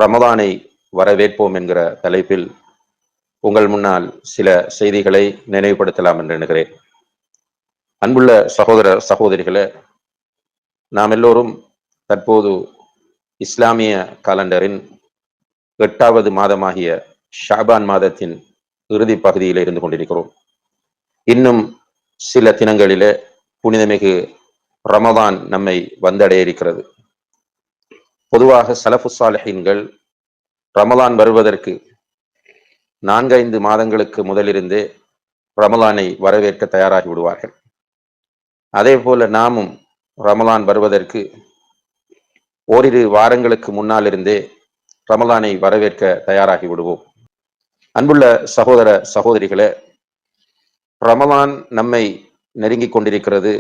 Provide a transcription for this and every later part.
ரமதானை வரவேற்போம் என்கிற தலைப்பில் உங்கள் முன்னால் சில செய்திகளை நினைவுபடுத்தலாம் என்று எண்ணுகிறேன். அன்புள்ள சகோதர சகோதரிகளே, நாம் எல்லோரும் தற்போது இஸ்லாமிய காலண்டரின் 8வது மாதமாகிய ஷாபான் மாதத்தின் இறுதி பகுதியில் இருந்து கொண்டிருக்கிறோம். இன்னும் சில தினங்களிலே புனிதமிகு ரமதான் நம்மை வந்தடைய இருக்கிறது. பொதுவாக சலஃபு சாலிஹீன்கள் ரமலான் வருவதற்கு 4-5 மாதங்களுக்கு முதலிருந்தே ரமலானை வரவேற்க தயாராகி விடுவார்கள். அதே போல நாமும் ரமலான் வருவதற்கு ஓரிரு வாரங்களுக்கு முன்னால் இருந்தே ரமலானை வரவேற்க தயாராகி விடுவோம். அன்புள்ள சகோதர சகோதரிகளே, ரமலான் நம்மை நெருங்கிக் கொண்டிருக்கிறது.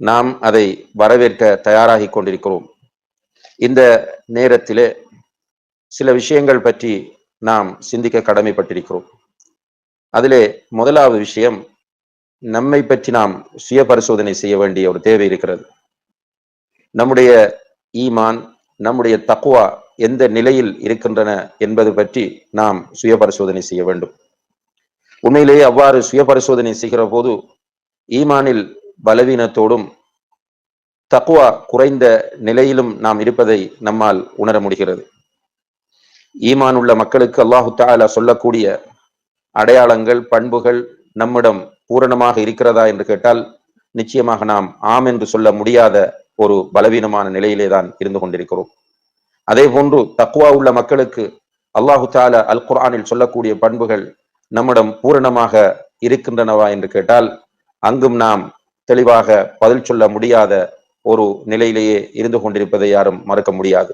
நாம் அதை வரவேற்க தயாராகி கொண்டிருக்கிறோம். இந்த நேரத்திலே சில விஷயங்கள் பற்றி நாம் சிந்திக்க கடமைப்பட்டிருக்கிறோம். அதிலே முதலாவது விஷயம், நம்மை பற்றி நாம் சுய பரிசோதனை செய்ய வேண்டிய ஒரு தேவை இருக்கிறது. நம்முடைய ஈமான், நம்முடைய தக்வா எந்த நிலையில் இருக்கின்றன என்பது பற்றி நாம் சுய பரிசோதனை செய்ய வேண்டும். உண்மையிலேயே அவ்வாறு சுய பரிசோதனை செய்கிற போது ஈமானில் பலவீனத்தோடும் தக்வா குறைந்த நிலையிலும் நாம் இருப்பதை நம்மால் உணர முடிகிறது. ஈமான் உள்ள மக்களுக்கு அல்லாஹு தஆலா சொல்லக்கூடிய அடையாளங்கள், பண்புகள் நம்மிடம் பூரணமாக இருக்கிறதா என்று கேட்டால் நிச்சயமாக நாம் ஆம் என்று சொல்ல முடியாத ஒரு பலவீனமான நிலையிலே தான் இருந்து கொண்டிருக்கிறோம். அதே போன்று தக்வா உள்ள மக்களுக்கு அல்லாஹு தஆலா அல் குர்ஆனில் சொல்லக்கூடிய பண்புகள் நம்மிடம் பூரணமாக இருக்கின்றனவா என்று கேட்டால் அங்கும் நாம் தெளிவாக பதில் சொல்ல முடியாத ஒரு நிலையிலேயே இருந்து கொண்டிருப்பதை யாரும் மறுக்க முடியாது.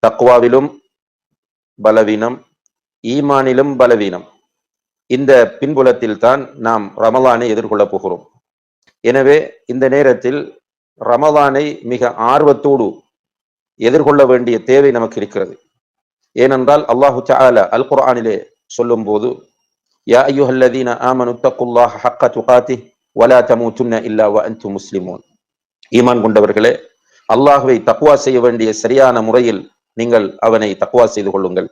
தக்வாவிலும் பலவீனம், ஈமானிலும் பலவீனம். இந்த பின்புலத்தில் தான் நாம் ரமலானை எதிர்கொள்ளப் போகிறோம். எனவே இந்த நேரத்தில் ரமலானை மிக ஆர்வத்தோடு எதிர்கொள்ள வேண்டிய தேவை நமக்கு இருக்கிறது. ஏனென்றால் அல்லாஹு தஆலா அல் குர்ஆனிலே சொல்லும் போது, யா அய்யுஹல்லதீன ஆமனு தக்குல்லாஹ ஹக்க துகாத்திஹ் வலா தமூதுன்ன இல்லா வ அன்தும் முஸ்லிமூன். ஈமான் கொண்டவர்களே, அல்லாஹ்வை தக்வா செய்ய வேண்டிய சரியான முறையில் நீங்கள் அவனை தக்வா செய்து கொள்ளுங்கள்,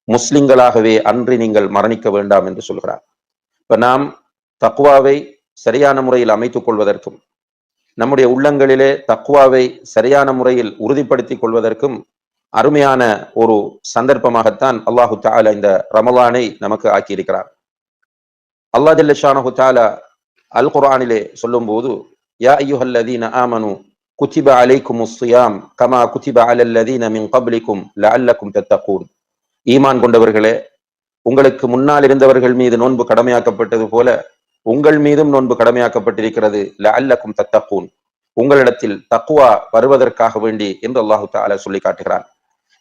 முஸ்லிம்களாகவே அன்றி நீங்கள் மரணிக்க வேண்டாம் என்று சொல்கிறார். இப்ப நாம் தக்வாவை சரியான முறையில் அமைத்துக் கொள்வதற்கும் நம்முடைய உள்ளங்களிலே தக்வாவை சரியான முறையில் உறுதிப்படுத்திக் கொள்வதற்கும் அருமையான ஒரு சந்தர்ப்பமாகத்தான் அல்லாஹு தஆலா இந்த ரமலானை நமக்கு ஆக்கியிருக்கிறார். அல்லாஹ் ஜல்ல ஷானஹு தஆலா அல் குர்ஆனிலே சொல்லும் போது, யா அய்யுஹல்லதீன ஆமனு குதிப அலைக்குமுஸ் ஸியாம் கமா குதிப அலல்லதீன மின் கப்லிக்கும் லஅல்லக்கும் தத்தகூன். ஈமான் கொண்டவர்களே, உங்களுக்கு முன்னால் இருந்தவர்கள் மீது நோன்பு கடமையாக்கப்பட்டது போல உங்கள் மீதும் நோன்பு கடமையாக்கப்பட்டிருக்கிறது, லஅல்லக்கும் தத்தகூன், உங்களிடத்தில் தக்வா வருவதற்காக வேண்டி என்று அல்லாஹு தஆலா சொல்லி காட்டுகிறார்.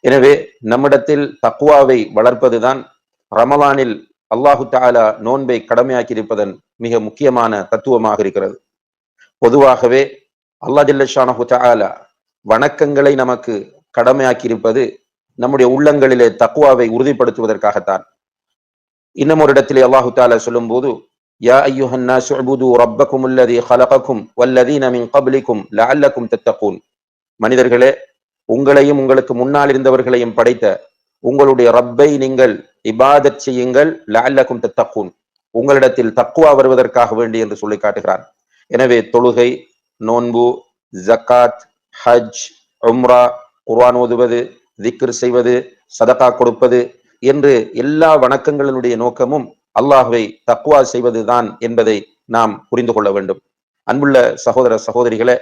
எனவே நம்மிடத்தில் தக்வாவை வளர்ப்பதுதான் ரமலானில் அல்லாஹு தஆலா நோன்பை கடமையாக்கி இருப்பதன் மிக முக்கியமான தத்துவமாக இருக்கிறது. பொதுவாகவே அல்லாஹ் ஜல்ல ஷானஹு தஆலா வணக்கங்களை நமக்கு கடமையாக்கி இருப்பது நம்முடைய உள்ளங்களிலே தக்வாவை உறுதிப்படுத்துவதற்காகத்தான். இன்னும் ஒரு இடத்திலே அல்லாஹு தஆலா சொல்லும் போது, யா அய்யுஹன் நாஸு உபுது ரப்பக்கும் அல்லதீ ஹலகக்கும் வல்லதீன மின் கப்லிக்கும் லஅல்லக்கும் தத்தகூன். மனிதர்களே, உங்களையும் உங்களுக்கு முன்னால் இருந்தவர்களையும் படைத்த உங்களுடைய ரப்பை நீங்கள் இபாதத் செய்யுங்கள், லஅல்லக்கும் தத்தகூன், உங்களிடத்தில் தக்வா வருவதற்காக வேண்டி என்று சொல்லி காட்டுகிறார். எனவே தொழுகை, நோன்பு, ஜக்காத், ஹஜ், உம்ரா, குர்ஆன் ஓதுவது, திக்ர் செய்வது, சதகா கொடுப்பது என்று எல்லா வணக்கங்களினுடைய நோக்கமும் அல்லாஹ்வை தக்வா செய்வதுதான் என்பதை நாம் புரிந்து கொள்ள வேண்டும். அன்புள்ள சகோதர சகோதரிகளே,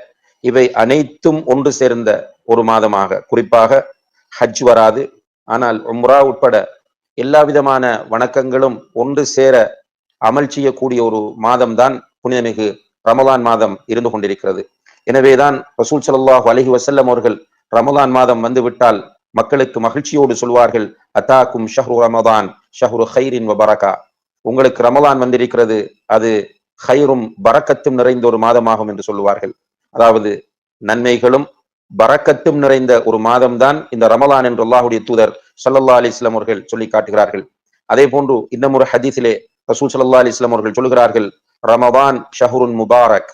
இவை அனைத்தும் ஒன்று சேர்ந்த ஒரு மாதமாக, குறிப்பாக ஹஜ் வராது, ஆனால் உம்ரா உட்பட எல்லா விதமான வணக்கங்களும் ஒன்று சேர அமல் செய்யக்கூடிய ஒரு மாதம் தான் புனிதமிகு ரமலான் மாதம் இருந்து கொண்டிருக்கிறது. எனவேதான் ரசூல் ஸல்லல்லாஹு அலைஹி வஸல்லம் அவர்கள் ரமலான் மாதம் வந்துவிட்டால் மக்களுக்கு மகிழ்ச்சியோடு சொல்வார்கள், அதாக்கும் ஷஹ்ரு ரமதான் ஷஹ்ரு கைரின் வ பரகா, உங்களுக்கு ரமலான் வந்திருக்கிறது, அது ஹைரும் பரக்கத்தும் நிறைந்த ஒரு மாதமாகும் என்று சொல்லுவார்கள். அதாவது நன்மைகளும் பரக்கத்தும் நிறைந்த ஒரு மாதம் தான் இந்த ரமலான் என்று அல்லாஹ்வுடைய தூதர் ஸல்லல்லாஹு அலைஹி வஸல்லம் அவர்கள் சொல்லி காட்டுகிறார்கள். அதே போன்று இன்னும் ஒரு ஹதீஸிலே ரசூல் ஸல்லல்லாஹு அலைஹி வஸல்லம் அவர்கள் சொல்கிறார்கள், ரமதான் ஷஹ்ருன் முபாரக்,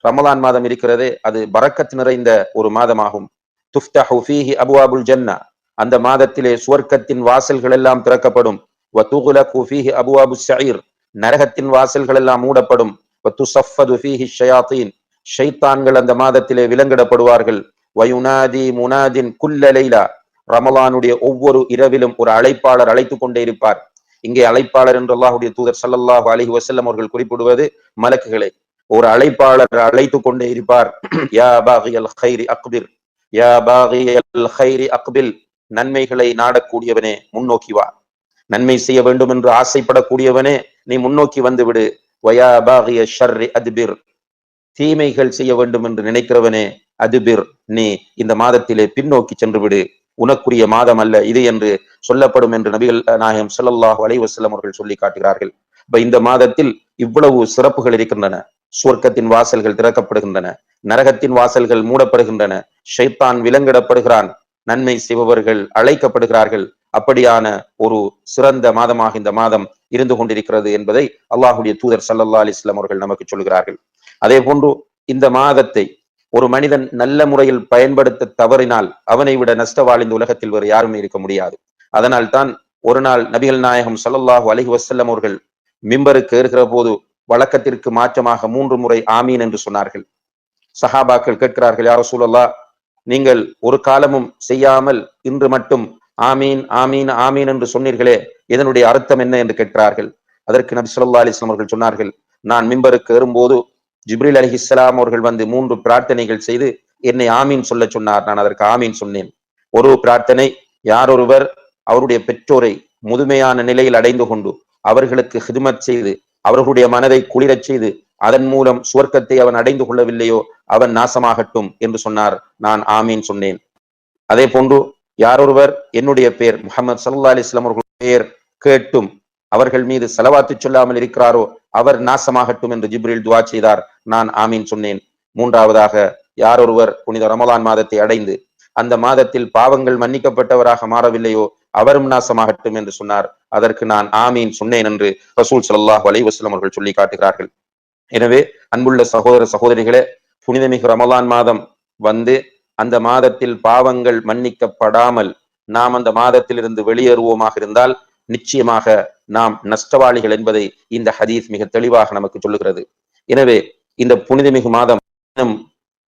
ரமலான் மாதம் இருக்கிறதே அது பரக்கத் நிறைந்த ஒரு மாதமாகும். துஃப்தஹு ஃபீஹி அப்வாபுல் ஜன்னா, அந்த மாதத்திலே சுவர்க்கத்தின் வாசல்கள் எல்லாம் திறக்கப்படும். வதுகுலகு ஃபீஹி அபுவாபுஸ் ஸஈர், நரகத்தின் வாசல்கள் எல்லாம் மூடப்படும். வதுஸஃபது ஃபீஹி ஷயாத்தீன், ஷைத்தான்கள் அந்த மாதத்திலே விலங்கிடப்படுவார்கள். வயுனாதி முனாதின் குல்ல லைலா, ரமலானுடைய ஒவ்வொரு இரவிலும் ஒரு அழைப்பாளர் அழைத்துக் கொண்டே இருப்பார். இங்கே அழைப்பாளர் என்று அல்லாஹ்வுடைய தூதர் ஸல்லல்லாஹு அலைஹி வஸல்லம் அவர்கள் குறிப்பிடுவது மலக்குகளை. ஒரு அழைப்பாளர் அழைத்துக் கொண்டே இருப்பார். யா பாகியல் கைரி அக்பிர், யா பாகியல் கைரி அக்பில், நன்மைகளை நாடக்கூடியவனே முன்னோக்கி வா, நன்மை செய்ய வேண்டும் என்று ஆசைப்படக்கூடியவனே நீ முன்னோக்கி வந்து விடு. வயா பாகிய ஷர்ரி அத்பிர், தீமைகள் செய்ய வேண்டும் என்று நினைக்கிறவனே அதுபிர், நீ இந்த மாதத்திலே பின்னோக்கி சென்று விடு, உனக்குரிய மாதம் அல்ல இது என்று சொல்லப்படும் என்று நபிகள் நாயகம் ஸல்லல்லாஹு அலைஹி வஸல்லம் அவர்கள் சொல்லி காட்டுகிறார்கள். இந்த மாதத்தில் இவ்வளவு சிறப்புகள் இருக்கின்றன. சுவர்க்கத்தின் வாசல்கள் திறக்கப்படுகின்றன, நரகத்தின் வாசல்கள் மூடப்படுகின்றன, ஷைத்தான் விலங்கிடப்படுகிறான், நன்மை செய்பவர்கள் அழைக்கப்படுகிறார்கள். அப்படியான ஒரு சிறந்த மாதமாக இந்த மாதம் இருந்து கொண்டிருக்கிறது என்பதை அல்லாஹ்வுடைய தூதர் ஸல்லல்லாஹு அலைஹி வஸல்லம் அவர்கள் நமக்கு சொல்கிறார்கள். அதே போன்று இந்த மாதத்தை ஒரு மனிதன் நல்ல முறையில் பயன்படுத்த தவறினால் அவனை விட நஷ்டவாளி இந்த உலகத்தில் வேறு யாருமே இருக்க முடியாது. அதனால் தான் ஒரு நாள் நபிகள் நாயகம் ஸல்லல்லாஹு அலைஹி வஸல்லம் அவர்கள் மிம்பருக்கு ஏறுகிற போது வழக்கத்திற்கு மாற்றமாக 3 முறை ஆமீன் என்று சொன்னார்கள். சஹாபாக்கள் கேட்கிறார்கள், யா ரசூலல்லாஹ், நீங்கள் ஒரு காலமும் செய்யாமல் இன்று மட்டும் ஆமீன் ஆமீன் ஆமீன் என்று சொன்னீர்களே, இதனுடைய அர்த்தம் என்ன என்று கேட்கிறார்கள். அதற்கு நபி ஸல்லல்லாஹு அலைஹி வஸல்லம் அவர்கள் சொன்னார்கள், நான் மிம்பருக்கு ஏறும்போது ஜிப்ரீல் அலைஹிஸ்ஸலாம் அவர்கள் வந்து 3 பிரார்த்தனைகள் செய்து என்னை ஆமீன் சொல்ல சொன்னார், நான் அதற்கு ஆமீன் சொன்னேன். ஒரு பிரார்த்தனை, யாரொருவர் அவருடைய பெற்றோரை முதுமையான நிலையில் அடைந்து கொண்டு அவர்களுக்கு ஹிதுமத் செய்து அவர்களுடைய மனதை குளிரச் செய்து அதன் மூலம் சுவர்க்கத்தை அவன் அடைந்து கொள்ளவில்லையோ அவன் நாசமாகட்டும் என்று சொன்னார், நான் ஆமீன் சொன்னேன். அதே போன்று யாரொருவர் என்னுடைய பேர் முஹம்மது ஸல்லல்லாஹு அலைஹி வஸல்லம் அவர்கள் பெயர் கேட்டும் அவர்கள் மீது ஸலவாத்து சொல்லாமல் இருக்கிறாரோ அவர் நாசமாகட்டும் என்று ஜிப்ரீல் துஆ செய்தார், நான் ஆமீன் சொன்னேன். மூன்றாவதாக, யாரொருவர் புனித ரமலான் மாதத்தை அடைந்து அந்த மாதத்தில் பாவங்கள் மன்னிக்கப்பட்டவராக மாறவில்லையோ அவரும் நாசமாகட்டும் என்று சொன்னார், அதற்கு நான் ஆமீன் சொன்னேன் என்று ரசூல் ஸல்லல்லாஹு அலைஹி வஸல்லம் அவர்கள் சொல்லி காட்டுகிறார்கள். எனவே அன்புள்ள சகோதர சகோதரிகளே, புனிதமிகு ரமலான் மாதம் வந்து அந்த மாதத்தில் பாவங்கள் மன்னிக்கப்படாமல் நாம் அந்த மாதத்திலிருந்து வெளியேறுவோமாக இருந்தால் நிச்சயமாக நாம் நஷ்டவாளிகள் என்பதை இந்த ஹதீஸ் மிக தெளிவாக நமக்கு சொல்லுகிறது. எனவே இந்த புனிதமிகு மாதம்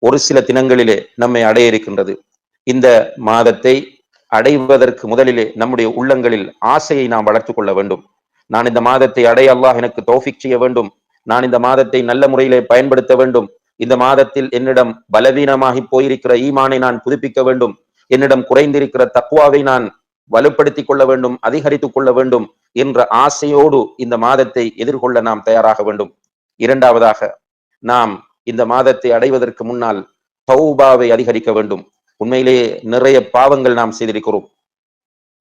ஒரு சில தினங்களிலே நம்மை அடைய இருக்கின்றது. இந்த மாதத்தை அடைவதற்கு முதலிலே நம்முடைய உள்ளங்களில் ஆசையை நாம் வளர்த்துக் கொள்ள வேண்டும். நான் இந்த மாதத்தை அடைய அல்லாஹ் எனக்கு தௌஃபீக் செய்ய வேண்டும், நான் இந்த மாதத்தை நல்ல முறையிலே பயன்படுத்த வேண்டும், இந்த மாதத்தில் என்னிடம் பலவீனமாகி போயிருக்கிற ஈமானை நான் புதுப்பிக்க வேண்டும், என்னிடம் குறைந்திருக்கிற தக்வாவை நான் வலுப்படுத்திக் கொள்ள வேண்டும், அதிகரித்துக் கொள்ள வேண்டும் என்ற ஆசையோடு இந்த மாதத்தை எதிர்கொள்ள நாம் தயாராக வேண்டும். இரண்டாவதாக, நாம் இந்த மாதத்தை அடைவதற்கு முன்னால் தௌபாவை அதிகரிக்க வேண்டும். உண்மையிலேயே நிறைய பாவங்கள் நாம் செய்திருக்கிறோம்.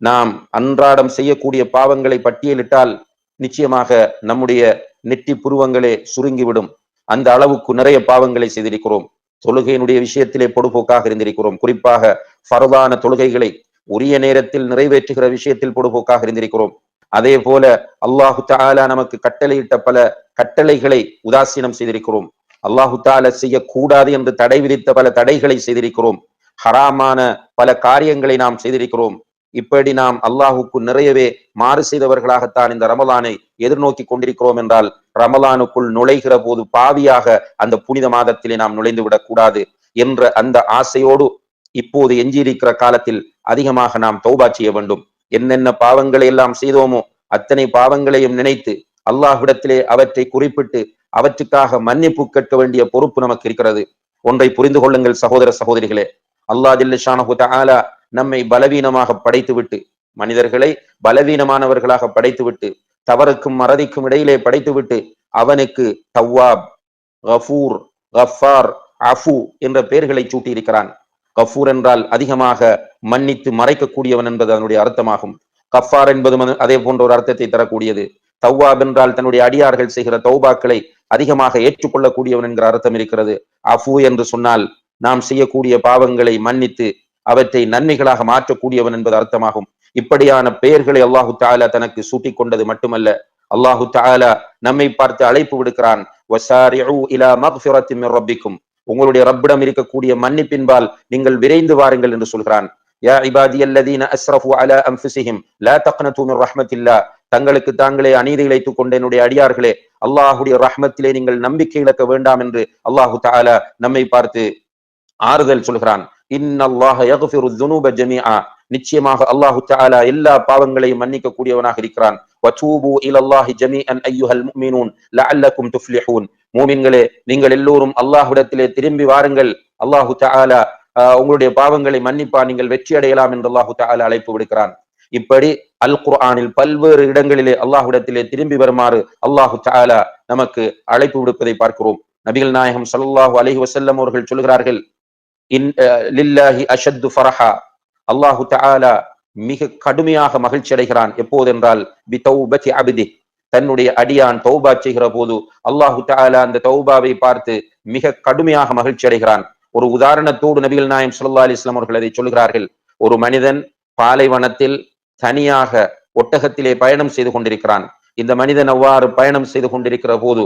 நாம் அன்றாடம் செய்யக்கூடிய பாவங்களை பட்டியலிட்டால் நிச்சயமாக நம்முடைய நெற்றி புருவங்களே சுருங்கிவிடும். அந்த அளவுக்கு நிறைய பாவங்களை செய்திருக்கிறோம். தொழுகையினுடைய விஷயத்திலே பொடுபோக்காக இருந்திருக்கிறோம். குறிப்பாக ஃபர்தான தொழுகைகளை உரிய நேரத்தில் நிறைவேற்றுகிற விஷயத்தில் பொடுபோக்காக இருந்திருக்கிறோம். அதே போல அல்லாஹு தஆலா நமக்கு கட்டளையிட்ட பல கட்டளைகளை உதாசீனம் செய்திருக்கிறோம். அல்லாஹு தஆலா செய்யக்கூடாது என்று தடை விதித்த பல தடைகளை செய்திருக்கிறோம். ஹராமான பல காரியங்களை நாம் செய்திருக்கிறோம். இப்படி நாம் அல்லாஹுக்கு நிறையவே மாறு செய்தவர்களாகத்தான் இந்த ரமலானை எதிர்நோக்கி கொண்டிருக்கிறோம் என்றால் ரமலானுக்குள் நுழைகிற போது பாவியாக அந்த புனித மாதத்திலே நாம் நுழைந்து விடக்கூடாது என்ற அந்த ஆசையோடு இப்போது எஞ்சியிருக்கிற காலத்தில் அதிகமாக நாம் தௌபா செய்ய வேண்டும். என்னென்ன பாவங்களை எல்லாம் செய்தோமோ அத்தனை பாவங்களையும் நினைத்து அல்லாஹ்விடத்திலே அவற்றை குறிப்பிட்டு அவற்றுக்காக மன்னிப்பு கேட்க வேண்டிய பொறுப்பு நமக்கு இருக்கிறது. ஒன்றை புரிந்து கொள்ளுங்கள் சகோதர சகோதரிகளே, அல்லாஹ் ஜல்ல ஷானஹு தஆலா நம்மை பலவீனமாக படைத்துவிட்டு, மனிதர்களை பலவீனமானவர்களாக படைத்துவிட்டு, தவறுக்கும் மறதிக்கும் இடையிலே படைத்துவிட்டு அவனுக்கு தவ்வாப், கஃபூர், கஃபார், அஃபு என்ற பெயர்களை சூட்டி இருக்கிறான். கஃபூர் என்றால் அதிகமாக மன்னித்து மறைக்கக்கூடியவன் என்பது அதனுடைய அர்த்தமாகும். கஃபார் என்பது அதே போன்ற ஒரு அர்த்தத்தை தரக்கூடியது. தவ்வாப் என்றால் தன்னுடைய அடியார்கள் செய்கிற தௌபாக்களை அதிகமாக ஏற்றுக்கொள்ளக்கூடியவன் என்கிற அர்த்தம் இருக்கிறது. அஃபு என்று சொன்னால் நாம் செய்யக்கூடிய பாவங்களை மன்னித்து அவற்றை நன்மைகளாக மாற்றக்கூடியவன் என்பது அர்த்தமாகும். இப்படியான பெயர்களை அல்லாஹு தஆலா தனக்கு சூட்டிக் கொண்டது மட்டுமல்ல, அல்லாஹு தஆலா நம்மை பார்த்து அழைப்பு விடுக்கிறான். வஸாரிஉ இலா மக்ஃபிரத்தின் மின் ரப்பிக்கும், உங்களுடைய ரப்பிடம் இருக்கக்கூடிய மன்னிப்பின்பால் நீங்கள் விரைந்து வாருங்கள் என்று சொல்கிறான். யா இபாதியல்லதீன அஸ்ரஃபு அலா அன்ஃபுஸிஹிம் லா தக்னது மின் ரஹ்மத்தில்லாஹ், தங்களுக்கு தாங்களே அநீதி இழைத்துக் கொண்ட என்னுடைய அடியார்களே, அல்லாஹ்வுடைய ரஹ்மத்திலே நீங்கள் நம்பிக்கை இழக்க வேண்டாம் என்று அல்லாஹு தஆலா நம்மை பார்த்து ஆறுதல் சொல்கிறான். இன்னல்லாஹ யக்ஃபிரு ذுனூப ஜமீஆ, நிச்சயமாக அல்லாஹு தஆலா எல்லா பாவங்களையும் மன்னிக்க கூடியவனாக இருக்கிறான். வதூபு இலல்லாஹி ஜமீஅன் அய்யுஹல் முஃமினூன் லஅல்லகும் துஃப்லிஹூன், மூமின்களே நீங்கள் எல்லோரும் அல்லாஹ்விடத்திலே திரும்பி வாருங்கள், அல்லாஹு தஆலா உங்களுடைய பாவங்களை மன்னிப்பா, நீங்கள் வெற்றி அடையலாம் என்று அல்லாஹு தஆலா அழைப்பு விடுக்கிறான். இப்படி அல் குர்ஆனில் பல்வேறு இடங்களிலே அல்லாஹ்விடத்திலே திரும்பி வருமாறு அல்லாஹு தஆலா நமக்கு அழைப்பு விடுப்பதை பார்க்கிறோம். நபிகள் நாயகம் ஸல்லல்லாஹு அலைஹி வஸல்லம் அவர்கள் சொல்கிறார்கள், லில்லாஹி அஷத்து ஃபரஹா, அல்லாஹு தஆலா மிக கடுமையாக மகிழ்ச்சி அடைகிறான். எப்போதென்றால் பிதௌபதி அப்தி, தன்னுடைய அடியான் தௌபா செய்கிற போது அல்லாஹு தஆலா அந்த தௌபாவை பார்த்து மிக கடுமையாக மகிழ்ச்சி அடைகிறான். ஒரு உதாரணத்தோடு நபிகள் நாயகம் ஸல்லல்லாஹு அலைஹி வஸல்லம் அவர்கள் அதை சொல்கிறார்கள். ஒரு மனிதன் பாலைவனத்தில் தனியாக ஒட்டகத்திலே பயணம் செய்து கொண்டிருக்கிறான். இந்த மனிதன் அவ்வாறு பயணம் செய்து கொண்டிருக்கிற போது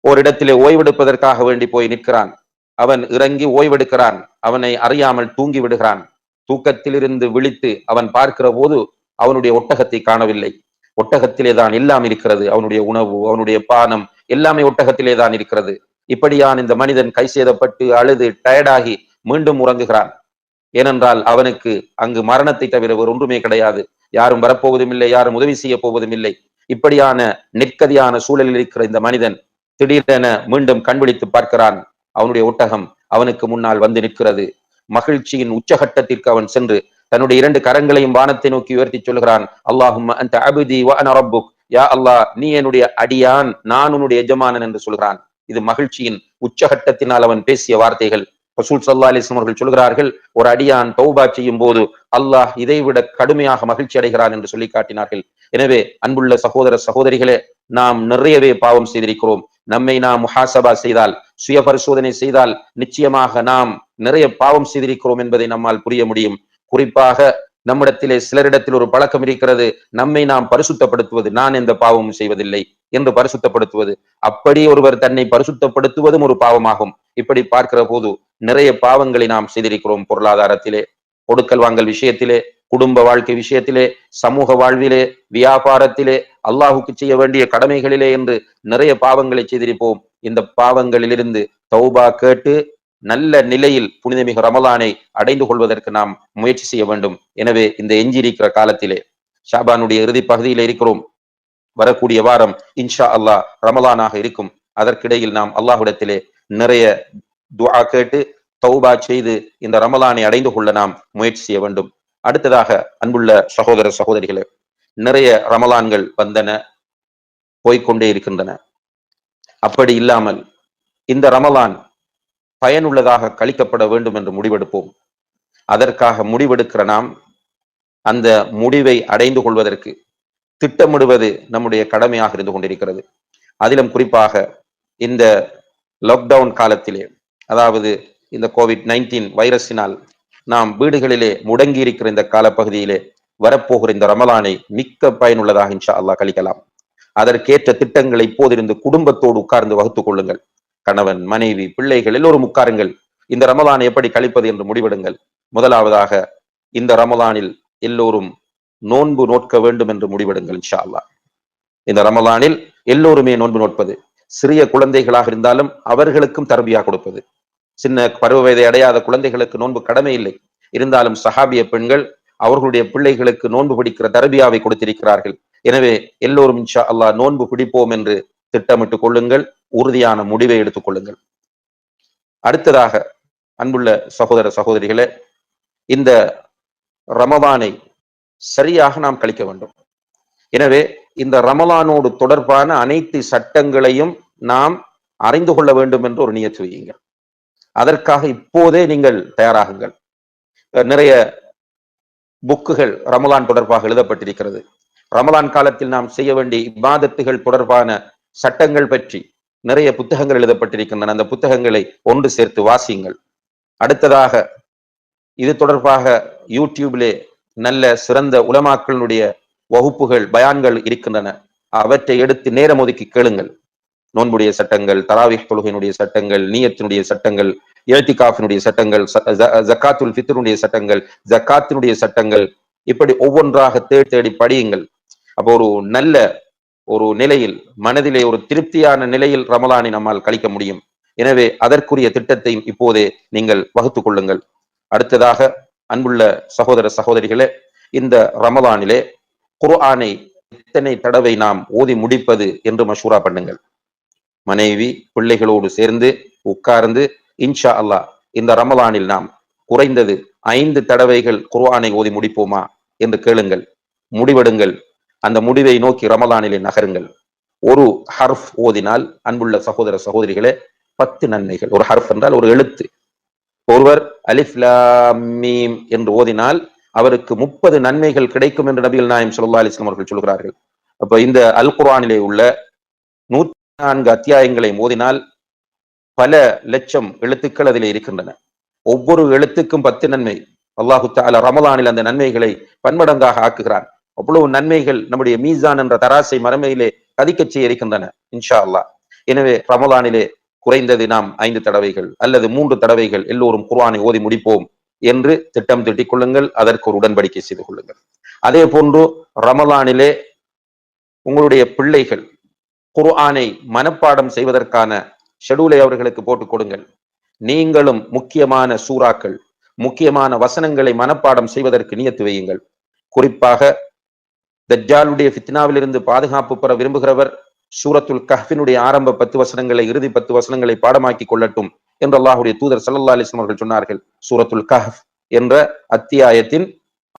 ஒரு இடத்திலே ஓய்வெடுப்பதற்காக வேண்டி போய் நிற்கிறான். அவன் இறங்கி ஓய்வெடுக்கிறான். அவனை அறியாமல் தூங்கி விடுகிறான். தூக்கத்திலிருந்து விழித்து அவன் பார்க்கிற போது அவனுடைய ஒட்டகத்தை காணவில்லை. ஒட்டகத்திலே தான் எல்லாம் இருக்கிறது. அவனுடைய உணவு, அவனுடைய பானம் எல்லாமே ஒட்டகத்திலே தான் இருக்கிறது. இப்படியான் இந்த மனிதன் கை சேதப்பட்டு அழுது டயர்டாகி மீண்டும் உறங்குகிறான். ஏனென்றால் அவனுக்கு அங்கு மரணத்தை தவிர வேறு ஒன்றுமே கிடையாது. யாரும் வரப்போவதும் இல்லை, யாரும் உதவி செய்ய போவதும் இல்லை. இப்படியான நிற்கதியான சூழலில் இருக்கிற இந்த மனிதன் திடீரென மீண்டும் கண்விழித்து பார்க்கிறான். அவனுடைய ஒட்டகம் அவனுக்கு முன்னால் வந்து நிற்கிறது. மகிழ்ச்சியின் உச்சகட்டத்திற்கு அவன் சென்று தன்னுடைய 2 கரங்களையும் வானத்தை நோக்கி உயர்த்தி சொல்கிறான், அல்லாஹும்ம அன்த அப்தி வ அன ரப்புக், யா அல்லாஹ் நீ என்னுடைய அடியான், நான் உன்னுடைய எஜமானன் என்று சொல்கிறான். இது மகிழ்ச்சியின் உச்சகட்டத்தினால் அவன் பேசிய வார்த்தைகள். ரசூல் ஸல்லல்லாஹு அலைஹி வஸல்லம் அவர்கள் சொல்கிறார்கள், ஒரு அடியான் தௌபா செய்யும் போது அல்லாஹ் இதைவிட கடுமையாக மகிழ்ச்சி அடைகிறான் என்று சொல்லி காட்டினார்கள். எனவே அன்புள்ள சகோதர சகோதரிகளே, நாம் நிறையவே பாவம் செய்திருக்கிறோம். நம்மை நாம் முஹாசபா செய்தால், சுய பரிசோதனை செய்தால் நிச்சயமாக நாம் நிறைய பாவம் செய்திருக்கிறோம் என்பதை நம்மால் புரிய முடியும். குறிப்பாக நம்மிடத்திலே சிலரிடத்தில் ஒரு பழக்கம் இருக்கிறது, நம்மை நாம் பரிசுத்தப்படுத்துவது, நான் எந்த பாவமும் செய்வதில்லை என்று பரிசுத்தப்படுத்துவது. அப்படி ஒருவர் தன்னை பரிசுத்தப்படுத்துவதும் ஒரு பாவமாகும். இப்படி பார்க்கிற போது நிறைய பாவங்களை நாம் செய்திருக்கிறோம். பொருளாதாரத்திலே, கொடுக்கல் வாங்கல் விஷயத்திலே, குடும்ப வாழ்க்கை விஷயத்திலே, சமூக வாழ்விலே, வியாபாரத்திலே, அல்லாஹுக்கு செய்ய வேண்டிய கடமைகளிலே என்று நிறைய பாவங்களை செய்திருப்போம். இந்த பாவங்களிலிருந்து தௌபா கேட்டு நல்ல நிலையில் புனிதமிகு ரமலானை அடைந்து கொள்வதற்கு நாம் முயற்சி செய்ய வேண்டும். எனவே இந்த எஞ்சியிருக்கிற காலத்திலே, ஷாபானுடைய இறுதி பகுதியில இருக்கிறோம். வரக்கூடிய வாரம் இன்ஷா அல்லாஹ் ரமலானாக இருக்கும். அதற்கிடையில் நாம் அல்லாஹ்விடத்திலே நிறைய துஆ கேட்டு தௌபா செய்து இந்த ரமலானை அடைந்து கொள்ள நாம் முயற்சி செய்ய வேண்டும். அடுத்ததாக அன்புள்ள சகோதர சகோதரிகளே, நிறைய ரமலான்கள் வந்தன, போய்கொண்டே இருக்கின்றன. அப்படி இல்லாமல் இந்த ரமலான் பயனுள்ளதாக கழிக்கப்பட வேண்டும் என்று முடிவெடுப்போம். அதற்காக முடிவெடுக்கிற நாம் அந்த முடிவை அடைந்து கொள்வதற்கு திட்டமிடுவது நம்முடைய கடமையாக இருந்து கொண்டிருக்கிறது. அதிலும் குறிப்பாக இந்த லாக்டவுன் காலத்திலே, அதாவது இந்த கோவிட்-19 வைரஸினால் நாம் வீடுகளிலே முடங்கி இருக்கிற இந்த காலப்பகுதியிலே வரப்போகிற இந்த ரமலானை மிக்க பயனுள்ளதாக இன்ஷா அல்லாஹ் கழிக்கலாம். அதற்கேற்ற திட்டங்களை இப்போதிருந்து குடும்பத்தோடு உட்கார்ந்து வகுத்துக் கொள்ளுங்கள். கணவன், மனைவி, பிள்ளைகள் எல்லோரும் உட்காருங்கள். இந்த ரமலானை எப்படி கழிப்பது என்று முடிவெடுங்கள். முதலாவதாக இந்த ரமலானில் எல்லோரும் நோன்பு நோட்க வேண்டும் என்று முடிவெடுங்கள் இன்ஷா அல்லாஹ். இந்த ரமலானில் எல்லோருமே நோன்பு நோட்பது, சிறிய குழந்தைகளாக இருந்தாலும் அவர்களுக்கும் தர்பியா கொடுப்பது. சின்ன பருவ வயதை அடையாத குழந்தைகளுக்கு நோன்பு கடமை இல்லை. இருந்தாலும் சஹாபிய பெண்கள் அவர்களுடைய பிள்ளைகளுக்கு நோன்பு பிடிக்கிற தர்பியாவை கொடுத்திருக்கிறார்கள். எனவே எல்லோரும் இன்ஷா அல்லாஹ் நோன்பு பிடிப்போம் என்று திட்டமிட்டுக் கொள்ளுங்கள். உறுதியான முடிவை எடுத்துக் கொள்ளுங்கள். அடுத்ததாக அன்புள்ள சகோதர சகோதரிகளே, இந்த ரமலானை சரியாக நாம் கழிக்க வேண்டும். எனவே இந்த ரமலானோடு தொடர்பான அனைத்து சட்டங்களையும் நாம் அறிந்து கொள்ள வேண்டும் என்று ஒரு நியத்து வையுங்கள். அதற்காக இப்போதே நீங்கள் தயாராகுங்கள். நிறைய புக்குகள் ரமலான் தொடர்பாக எழுதப்பட்டிருக்கிறது. ரமலான் காலத்தில் நாம் செய்ய வேண்டிய இபாதத்துகள் தொடர்பான சட்டங்கள் பற்றி நிறைய புத்தகங்கள் எழுதப்பட்டிருக்கின்றன. அந்த புத்தகங்களை ஒன்று சேர்த்து வாசியுங்கள். அடுத்ததாக இது தொடர்பாக யூடியூபிலே நல்ல சிறந்த உலமாக்களுடைய வகுப்புகள், பயான்கள் இருக்கின்றன. அவற்றை எடுத்து நேரம் ஒதுக்கி கேளுங்கள். நோன்புடைய சட்டங்கள், தராவிஹ் தொழுகையினுடைய சட்டங்கள், நியத்தினுடைய சட்டங்கள், இழ்திகாஃபினுடைய சட்டங்கள், ஜக்காத்துல் ஃபித்ருடைய சட்டங்கள், ஜக்காத்தினுடைய சட்டங்கள், இப்படி ஒவ்வொன்றாக தேடி தேடி படியுங்கள். அப்போ ஒரு நல்ல ஒரு நிலையில், மனதிலே ஒரு திருப்தியான நிலையில் ரமலானை நம்மால் கழிக்க முடியும். எனவே அதற்குரிய திட்டத்தையும் இப்போதே நீங்கள் வகுத்துக் கொள்ளுங்கள். அடுத்ததாக அன்புள்ள சகோதர சகோதரிகளே, இந்த ரமலானிலே குர்ஆனை எத்தனை தடவை நாம் ஓதி முடிப்பது என்று மஷூரா பண்ணுங்கள். மனைவி பிள்ளைகளோடு சேர்ந்து உட்கார்ந்து இன்ஷா அல்லாஹ் இந்த ரமலானில் நாம் குறைந்தது 5 தடவைகள் குர்ஆனை ஓதி முடிப்போமா என்று கேளுங்கள், முடிவெடுங்கள். அந்த முடிவை நோக்கி ரமலானிலே நகருங்கள். ஒரு ஹர்ஃப் ஓதினால் அன்புள்ள சகோதர சகோதரிகளே 10 நன்மைகள். ஒரு ஹர்ஃப் என்றால் ஒரு எழுத்து. ஒருவர் அலிஃப் லாம் மீம் என்று ஓதினால் அவருக்கு 30 நன்மைகள் கிடைக்கும் என்று நபிகள் நாயகம் ஸல்லல்லாஹு அலைஹி வஸல்லம் அவர்கள் சொல்கிறார்கள். அப்ப இந்த அல் குர்ஆனிலே உள்ள 104 அத்தியாயங்களை ஓதினால் பல லட்சம் எழுத்துக்கள் அதிலே இருக்கின்றன. ஒவ்வொரு எழுத்துக்கும் 10 நன்மை. அல்லாஹு தஆலா ரமலானில் அந்த நன்மைகளை பன்மடங்காக ஆக்குகிறான். அவ்வளவு நன்மைகள் நம்முடைய மீசான் என்ற தராசை மறுமையிலே கதிக்கச் செய்ய இருக்கின்றன இன்ஷா அல்லாஹ். எனவே ரமலானிலே குறைந்தது நாம் 5 தடவைகள் அல்லது 3 தடவைகள் எல்லோரும் குர்ஆனை ஓதி முடிப்போம் என்று திட்டம் தீட்டிக் கொள்ளுங்கள். அதற்கு ஒரு உடன்படிக்கை செய்து கொள்ளுங்கள். அதே போன்று ரமலானிலே உங்களுடைய பிள்ளைகள் குர்ஆனை மனப்பாடம் செய்வதற்கான ஷெட்யூலை அவர்களுக்கு போட்டுக் கொடுங்கள். நீங்களும் முக்கியமான சூறாக்கள், முக்கியமான வசனங்களை மனப்பாடம் செய்வதற்கு நியத்து வையுங்கள். குறிப்பாக தஜ்ஜாலுடைய ஃபித்னாவிலிருந்து பாதுகாப்பு பெற விரும்புகிறவர் சூரத்துல் கஹ்ஃபினுடைய ஆரம்ப 10 வசனங்களை, இறுதி 10 வசனங்களை பாடமாக்கி கொள்ளட்டும் என்று அல்லாஹ்வுடைய தூதர் ஸல்லல்லாஹு அலைஹி வஸல்லம் அவர்கள் சொன்னார்கள். சூரத்துல் கஹ்ஃப் என்ற அத்தியாயத்தின்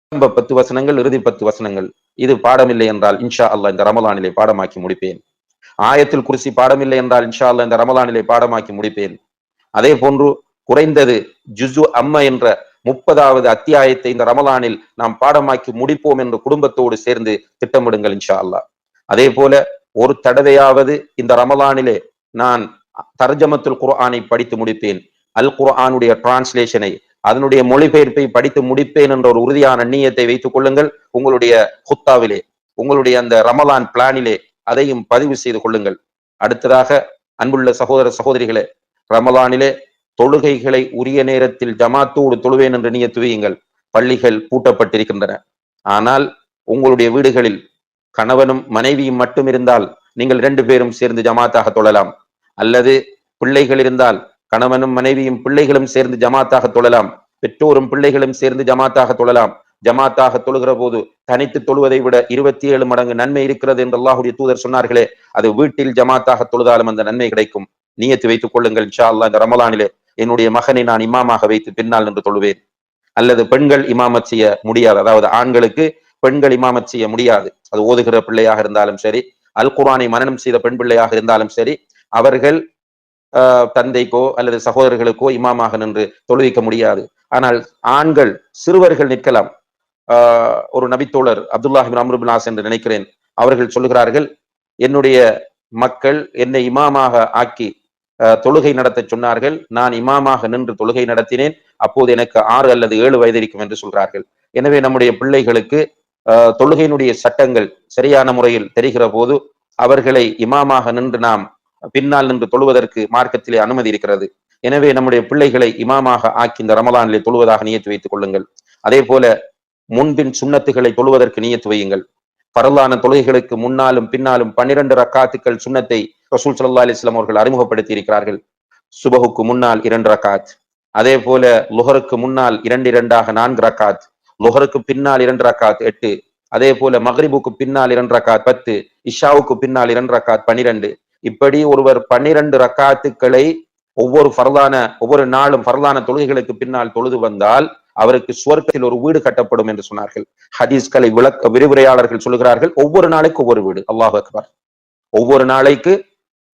ஆரம்ப 10 வசனங்கள், இறுதி 10 வசனங்கள். இது பாடமில்லை என்றால் இன்ஷா அல்லாஹ் இந்த ரமலானிலே பாடமாக்கி முடிப்பேன். ஆயத்துல் குர்சி பாடமில்லை என்றால் இன்ஷா அல்லாஹ் இந்த ரமலானிலே பாடமாக்கி முடிப்பேன். அதே போன்று குறைந்தது ஜுஸு அம்ம என்ற 30வது அத்தியாயத்தை இந்த ரமலானில் நாம் பாடமாக்கி முடிப்போம் என்று குடும்பத்தோடு சேர்ந்து திட்டமிடுங்கள் இன்ஷா அல்லாஹ். அதே போல ஒரு தடவையாவது இந்த ரமலானிலே நான் தர்ஜமத்துல் குர்ஆனை படித்து முடிப்பேன், அல் குர்ஆனுடைய டிரான்ஸ்லேஷனை, அதனுடைய மொழிபெயர்ப்பை படித்து முடிப்பேன் என்ற ஒரு உறுதியான நியத்தை வைத்துக் கொள்ளுங்கள். உங்களுடைய குத்தாவிலே, உங்களுடைய அந்த ரமலான் பிளானிலே அதையும் பதிவு செய்து கொள்ளுங்கள். அடுத்ததாக அன்புள்ள சகோதர சகோதரிகளே, ரமலானிலே தொழுகைகளை உரிய நேரத்தில் ஜமாத்தோடு தொழுவேன் என்று நியத்து வையுங்கள். பள்ளிகள் பூட்டப்பட்டிருக்கின்றன. ஆனால் உங்களுடைய வீடுகளில் கணவனும் மனைவியும் மட்டும் இருந்தால் நீங்கள் 2 பேரும் சேர்ந்து ஜமாத்தாக தொழலாம். அல்லது பிள்ளைகள் இருந்தால் கணவனும் மனைவியும் பிள்ளைகளும் சேர்ந்து ஜமாத்தாக தொழலாம். பெற்றோரும் பிள்ளைகளும் சேர்ந்து ஜமாத்தாக தொழலாம். ஜமாத்தாக தொழுகிற போது தனித்து தொழுவதை விட 27 மடங்கு நன்மை இருக்கிறது என்று அல்லாஹ்வுடைய தூதர் சொன்னார்களே, அது வீட்டில் ஜமாத்தாக தொழுதாலும் அந்த நன்மை கிடைக்கும். நியத்து வைத்துக் கொள்ளுங்கள். இன்ஷா அல்லாஹ் இந்த ரமலானிலே என்னுடைய மகனை நான் இமாமாக வைத்து பின்னால் நின்று தொழுவேன். அல்லது பெண்கள் இமாமத் செய்ய முடியாது, அதாவது ஆண்களுக்கு பெண்கள் இமாமத் செய்ய முடியாது. அது ஓதுகிற பிள்ளையாக இருந்தாலும் சரி, அல் குர்ஆனை மனனம் செய்த பெண் பிள்ளையாக இருந்தாலும் சரி, அவர்கள் தந்தைக்கோ அல்லது சகோதரர்களுக்கோ இமாமாக நின்று தொழுவிக்க முடியாது. ஆனால் ஆண்கள் சிறுவர்கள் நிற்கலாம். ஒரு நபித்தோழர் அப்துல்லாஹ் இப்னு அம்ர் இப்னு ஆஸ் என்று நினைக்கிறேன், அவர்கள் சொல்லுகிறார்கள், என்னுடைய மக்கள் என்னை இமாமாக ஆக்கி தொழுகை நடத்த சொன்னார்கள். நான் இமாமாக நின்று தொழுகை நடத்தினேன். அப்போது எனக்கு 6 அல்லது 7 வயது இருக்கும் என்று சொல்கிறார்கள். எனவே நம்முடைய பிள்ளைகளுக்கு தொழுகையினுடைய சட்டங்கள் சரியான முறையில் தெரிகிற போது அவர்களை இமாமாக நின்று நாம் பின்னால் நின்று தொழுவதற்கு மார்க்கத்திலே அனுமதி இருக்கிறது. எனவே நம்முடைய பிள்ளைகளை இமாமாக ஆக்கி இந்த ரமலானிலே தொழுவதாக நியத்து வைத்துக் கொள்ளுங்கள். அதே போல முன்பின் சுன்னத்துகளை தொழுவதற்கு நியத்து வையுங்கள். பரலான தொழுகைகளுக்கு முன்னாலும் பின்னாலும் 12 ரக்காத்துக்கள் சுன்னத்தை ரசூல் ஸல்லல்லாஹு அலைஹி வஸல்லம் அவர்கள் அறிமுகப்படுத்தி இருக்கிறார்கள். சுபஹுக்கு முன்னால் 2 ரக்காத், அதே போல லுஹருக்கு முன்னால் 2 2ஆக 4 ரக்காத், லுஹருக்கு பின்னால் 2 ரக்காத் 8, அதே போல மக்ரிபுக்கு பின்னால் 2 ரக்காத் 10, இஷாவுக்கு பின்னால் 2 ரக்காத் 12. இப்படி ஒருவர் 12 ரக்காத்துக்களை ஒவ்வொரு நாளும் ஃபர்லான தொழுகைகளுக்கு பின்னால் தொழுது வந்தால் அவருக்கு சுவர்க்கத்தில் ஒரு வீடு கட்டப்படும் என்று சொன்னார்கள். ஹதீஸ்களை விரிவுரையாளர்கள் சொல்லுகிறார்கள், ஒவ்வொரு நாளைக்கு ஒவ்வொரு வீடு. அல்லாஹ் அக்பர். ஒவ்வொரு நாளைக்கு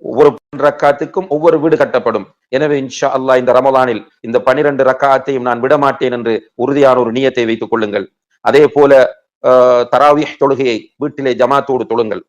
ஒவ்வொரு ரக்காத்துக்கும் ஒவ்வொரு வீடு கட்டப்படும். எனவே இன்ஷா அல்லாஹ் இந்த ரமலானில் இந்த 12 ரக்காத்தையும் நான் விடமாட்டேன் என்று உறுதியான ஒரு நியத்தை வைத்துக் கொள்ளுங்கள். அதே போல தராவீஹ் தொழுகையை வீட்டிலே ஜமாத்தோடு தொழுங்கள்.